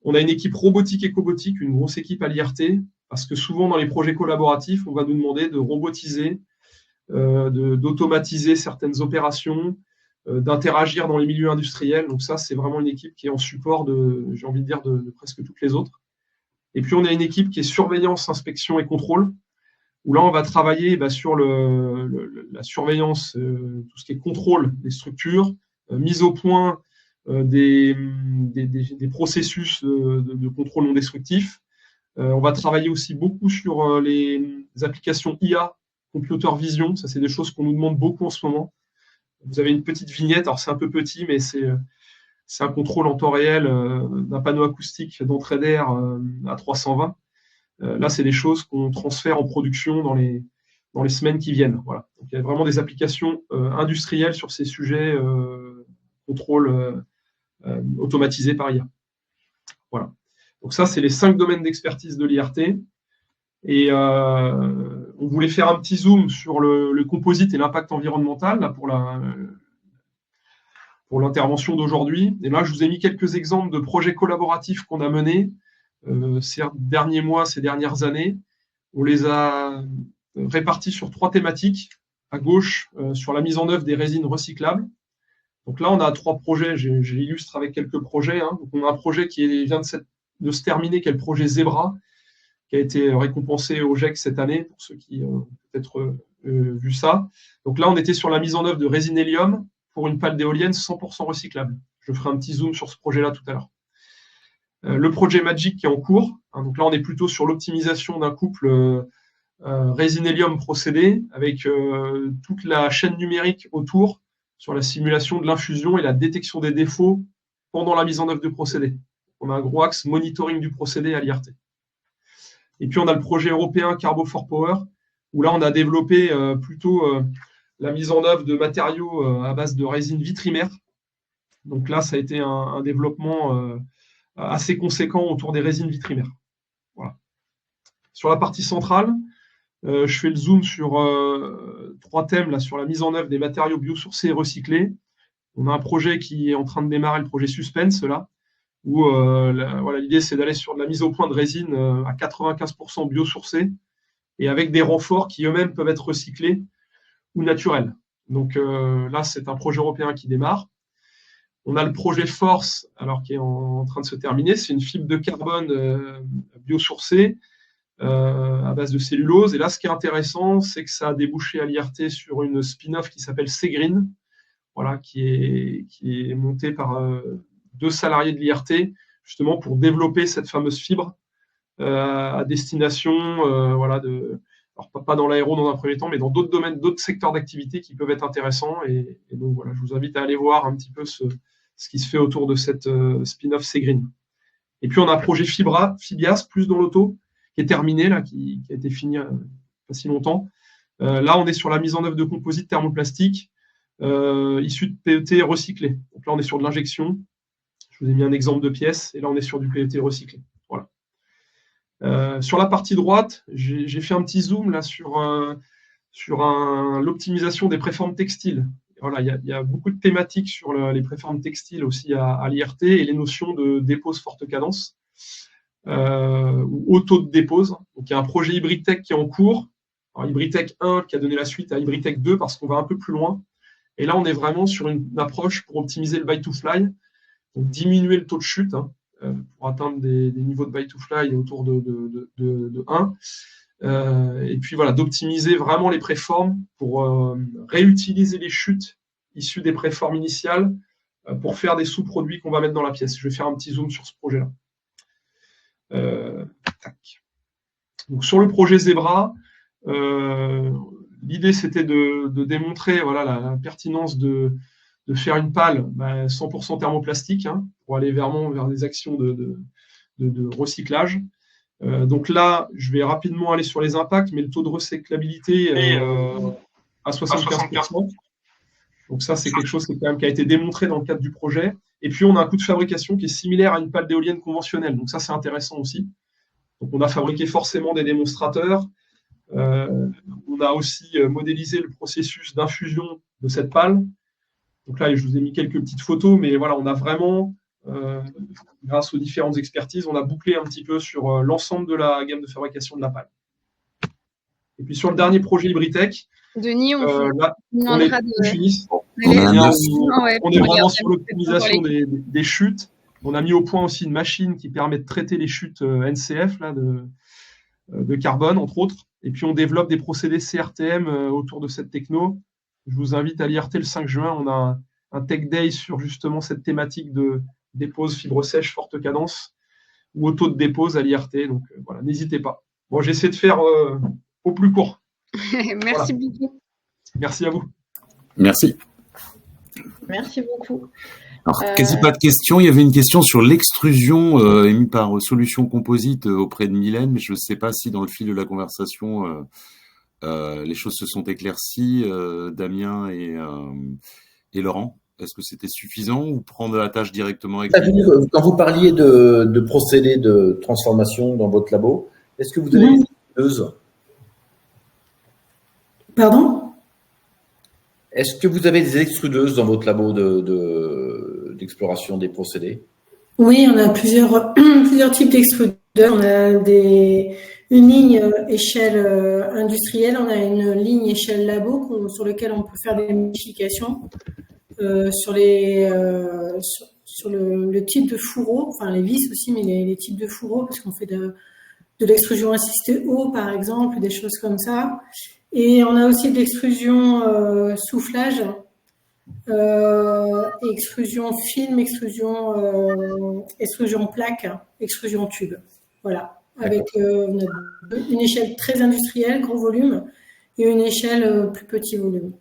On a une équipe robotique et cobotique, une grosse équipe à l'IRT, parce que souvent dans les projets collaboratifs, on va nous demander de robotiser, d'automatiser certaines opérations, d'interagir dans les milieux industriels. Donc ça, c'est vraiment une équipe qui est en support j'ai envie de dire, de presque toutes les autres. Et puis on a une équipe qui est surveillance, inspection et contrôle, où là on va travailler sur la surveillance, tout ce qui est contrôle des structures, mise au point des processus de contrôle non destructif. On va travailler aussi beaucoup sur les applications IA, computer vision. Ça, c'est des choses qu'on nous demande beaucoup en ce moment. Vous avez une petite vignette, alors c'est un peu petit, mais c'est un contrôle en temps réel d'un panneau acoustique d'entrée d'air à 320. Là, c'est des choses qu'on transfère en production dans les semaines qui viennent. Voilà. Donc, il y a vraiment des applications industrielles sur ces sujets contrôle automatisé par IA. Voilà. Donc ça, c'est les 5 domaines d'expertise de l'IRT. Et on voulait faire un petit zoom sur le composite et l'impact environnemental là, pour l'intervention d'aujourd'hui. Et là, je vous ai mis quelques exemples de projets collaboratifs qu'on a menés ces derniers mois, ces dernières années. On les a répartis sur 3 thématiques. À gauche, sur la mise en œuvre des résines recyclables. Donc là, on a 3 projets. J'illustre avec quelques projets. Donc on a un projet qui vient de se terminer, qui est le projet Zebra, qui a été récompensé au GEC cette année, pour ceux qui ont peut-être vu ça. Donc là, on était sur la mise en œuvre de résine hélium pour une pale d'éolienne 100% recyclable. Je ferai un petit zoom sur ce projet-là tout à l'heure. Le projet Magic qui est en cours. Donc là, on est plutôt sur l'optimisation d'un couple résine hélium procédé avec toute la chaîne numérique autour sur la simulation de l'infusion et la détection des défauts pendant la mise en œuvre du procédé. On a un gros axe monitoring du procédé à l'IRT. Et puis, on a le projet européen Carbo for Power, où là, on a développé plutôt la mise en œuvre de matériaux à base de résine vitrimaire. Donc là, ça a été un développement assez conséquent autour des résines vitrimaires. Voilà. Sur la partie centrale, je fais le zoom sur 3 thèmes, là, sur la mise en œuvre des matériaux biosourcés et recyclés. On a un projet qui est en train de démarrer, le projet Suspense, là, où l'idée, c'est d'aller sur de la mise au point de résine à 95% biosourcée et avec des renforts qui eux-mêmes peuvent être recyclés ou naturels. Donc là, c'est un projet européen qui démarre. On a le projet Force, alors qui est en train de se terminer. C'est une fibre de carbone biosourcée à base de cellulose. Et là, ce qui est intéressant, c'est que ça a débouché à l'IRT sur une spin-off qui s'appelle C-Green, voilà, qui est montée par 2 salariés de l'IRT, justement pour développer cette fameuse fibre à destination, alors pas dans l'aéro dans un premier temps, mais dans d'autres domaines, d'autres secteurs d'activité qui peuvent être intéressants. Et donc voilà, je vous invite à aller voir un petit peu ce qui se fait autour de cette spin-off C-Green. Et puis on a un projet Fibias, plus dans l'auto, qui est terminé, là, qui a été fini pas si longtemps. Là, on est sur la mise en œuvre de composites thermoplastiques issus de PET recyclés. Donc là, on est sur de l'injection. Je Je vous ai mis un exemple de pièce, et là, on est sur du PET recyclé. Voilà. Sur la partie droite, j'ai fait un petit zoom là sur l'optimisation des préformes textiles. Voilà, il y a beaucoup de thématiques sur les préformes textiles aussi à l'IRT et les notions de dépose forte cadence ou auto de dépose. Donc, il y a un projet HybridTech qui est en cours. Alors, HybridTech 1 qui a donné la suite à HybridTech 2 parce qu'on va un peu plus loin. Et là, on est vraiment sur une approche pour optimiser le buy-to-fly, donc diminuer le taux de chute pour atteindre des niveaux de buy-to-fly autour de 1. Et puis voilà, d'optimiser vraiment les préformes pour réutiliser les chutes issues des préformes initiales pour faire des sous-produits qu'on va mettre dans la pièce. Je vais faire un petit zoom sur ce projet-là. Donc, sur le projet Zebra, l'idée c'était de démontrer voilà, la pertinence de faire une pale 100% thermoplastique pour aller vers des actions de recyclage. Donc là, je vais rapidement aller sur les impacts, mais le taux de recyclabilité à 75%. Donc ça, c'est quelque chose qui a été démontré dans le cadre du projet. Et puis, on a un coût de fabrication qui est similaire à une pale d'éolienne conventionnelle. Donc ça, c'est intéressant aussi. Donc on a fabriqué forcément des démonstrateurs. On a aussi modélisé le processus d'infusion de cette pale. Donc là, je vous ai mis quelques petites photos, mais voilà, on a vraiment... grâce aux différentes expertises, on a bouclé un petit peu sur l'ensemble de la gamme de fabrication de la pale. Et puis sur le dernier projet HybridTech, Denis, on est vraiment sur l'optimisation des chutes. On a mis au point aussi une machine qui permet de traiter les chutes NCF là, de carbone, entre autres. Et puis on développe des procédés CRTM autour de cette techno. Je vous invite à l'IRT le 5 juin. On a un Tech Day sur justement cette thématique de dépose fibre sèche forte cadence ou auto de dépose à l'IRT. Donc voilà, n'hésitez pas. Bon, j'essaie de faire au plus court. Merci beaucoup. Merci à vous. Merci. Merci beaucoup. Alors, quasi pas de questions. Il y avait une question sur l'extrusion émise par Solutions Composite auprès de Mylène, mais je ne sais pas si dans le fil de la conversation, les choses se sont éclaircies, Damien et Laurent. Est-ce que c'était suffisant ou prendre la tâche directement avec lui? Quand vous parliez de procédés de transformation dans votre labo, est-ce que vous avez des extrudeuses? Pardon? Est-ce que vous avez des extrudeuses dans votre labo d'exploration des procédés? Oui, on a plusieurs types d'extrudeurs. On a une ligne échelle industrielle, on a une ligne échelle labo sur laquelle on peut faire des modifications sur le type de fourreau, enfin les vis aussi, mais les types de fourreaux, parce qu'on fait de l'extrusion assistée eau, par exemple, des choses comme ça. Et on a aussi de l'extrusion soufflage, extrusion film, extrusion plaque, extrusion tube. Voilà, avec une échelle très industrielle, gros volume, et une échelle plus petit volume.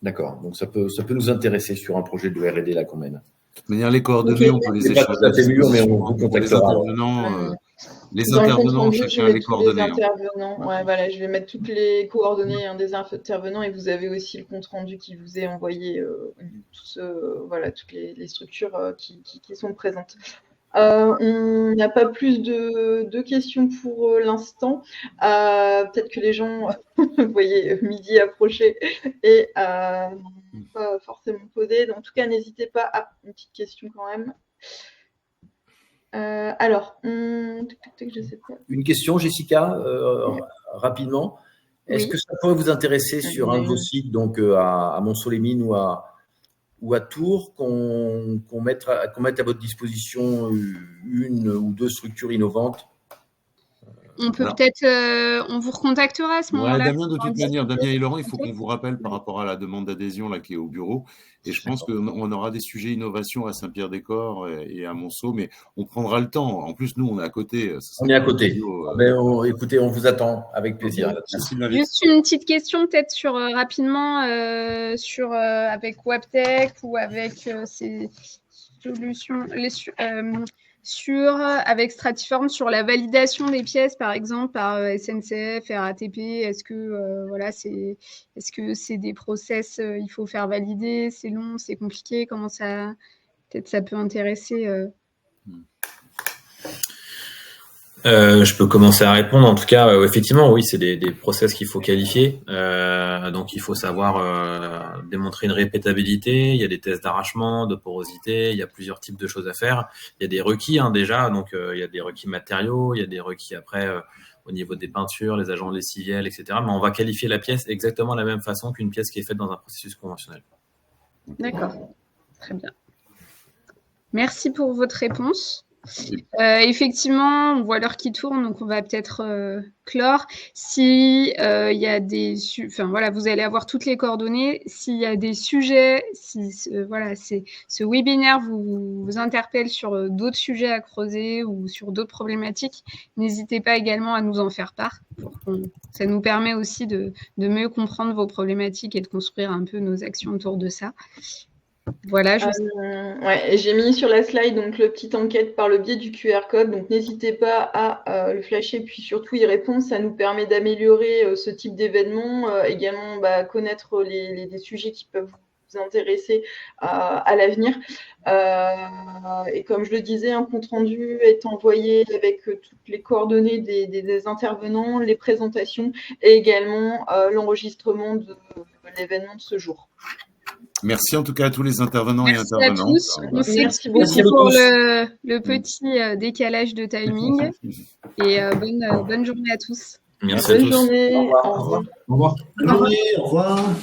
D'accord, donc ça peut nous intéresser sur un projet de R&D là qu'on mène. De toute manière, les coordonnées, on peut les échanger. Pas tout à fait mûr, mais on vous contactera. Les intervenants, chacun les coordonnées. Ouais, voilà, je vais mettre toutes les coordonnées des intervenants et vous avez aussi le compte rendu qui vous est envoyé, toutes les structures qui sont présentes. On n'a pas plus de questions pour l'instant. Peut-être que les gens, vous voyez, midi approcher et n'ont pas forcément posé. En tout cas, n'hésitez pas à une petite question quand même. Je sais pas. Une question, Jessica, rapidement. Est-ce que ça pourrait vous intéresser sur un de vos sites, donc à Mont-Soleil-Mines ou à Tours, qu'on mette à votre disposition une ou deux structures innovantes? On peut peut-être, on vous recontactera à ce moment-là. Damien, de toute manière, Damien et Laurent, il faut qu'on vous rappelle par rapport à la demande d'adhésion là qui est au bureau. Et je pense qu'on aura des sujets innovation à Saint-Pierre-des-Corps et à Monceau, mais on prendra le temps. En plus, nous, on est à côté. On est à côté. Écoutez, on vous attend avec plaisir. Juste une petite question, peut-être rapidement avec Webtech ou avec ces solutions, avec Stratiform sur la validation des pièces, par exemple, par SNCF, RATP. Est-ce que c'est des process, il faut faire valider, c'est long, c'est compliqué, Peut-être ça peut intéresser. Je peux commencer à répondre. En tout cas, effectivement, oui, c'est des process qu'il faut qualifier. Donc, il faut savoir démontrer une répétabilité. Il y a des tests d'arrachement, de porosité. Il y a plusieurs types de choses à faire. Il y a des requis déjà. Donc, il y a des requis matériaux. Il y a des requis après au niveau des peintures, les agents lessiviels, etc. Mais on va qualifier la pièce exactement de la même façon qu'une pièce qui est faite dans un processus conventionnel. D'accord. Très bien. Merci pour votre réponse. Effectivement, on voit l'heure qui tourne, donc on va peut-être clore. Si il y a des, voilà, vous allez avoir toutes les coordonnées. S'il y a des sujets, si ce webinaire vous interpelle sur d'autres sujets à creuser ou sur d'autres problématiques, n'hésitez pas également à nous en faire part. Ça nous permet aussi de mieux comprendre vos problématiques et de construire un peu nos actions autour de ça. Voilà, j'ai mis sur la slide donc le petite enquête par le biais du QR code, donc n'hésitez pas à le flasher puis surtout y répondre, ça nous permet d'améliorer ce type d'événement, également connaître des sujets qui peuvent vous intéresser à l'avenir. Et comme je le disais, un compte rendu est envoyé avec toutes les coordonnées des intervenants, les présentations et également l'enregistrement de l'événement de ce jour. Merci en tout cas à tous les intervenants et intervenantes. Merci beaucoup pour le petit décalage de timing. Et bonne journée à tous. Merci à tous. Bonne journée. Au revoir. Au revoir. Au revoir.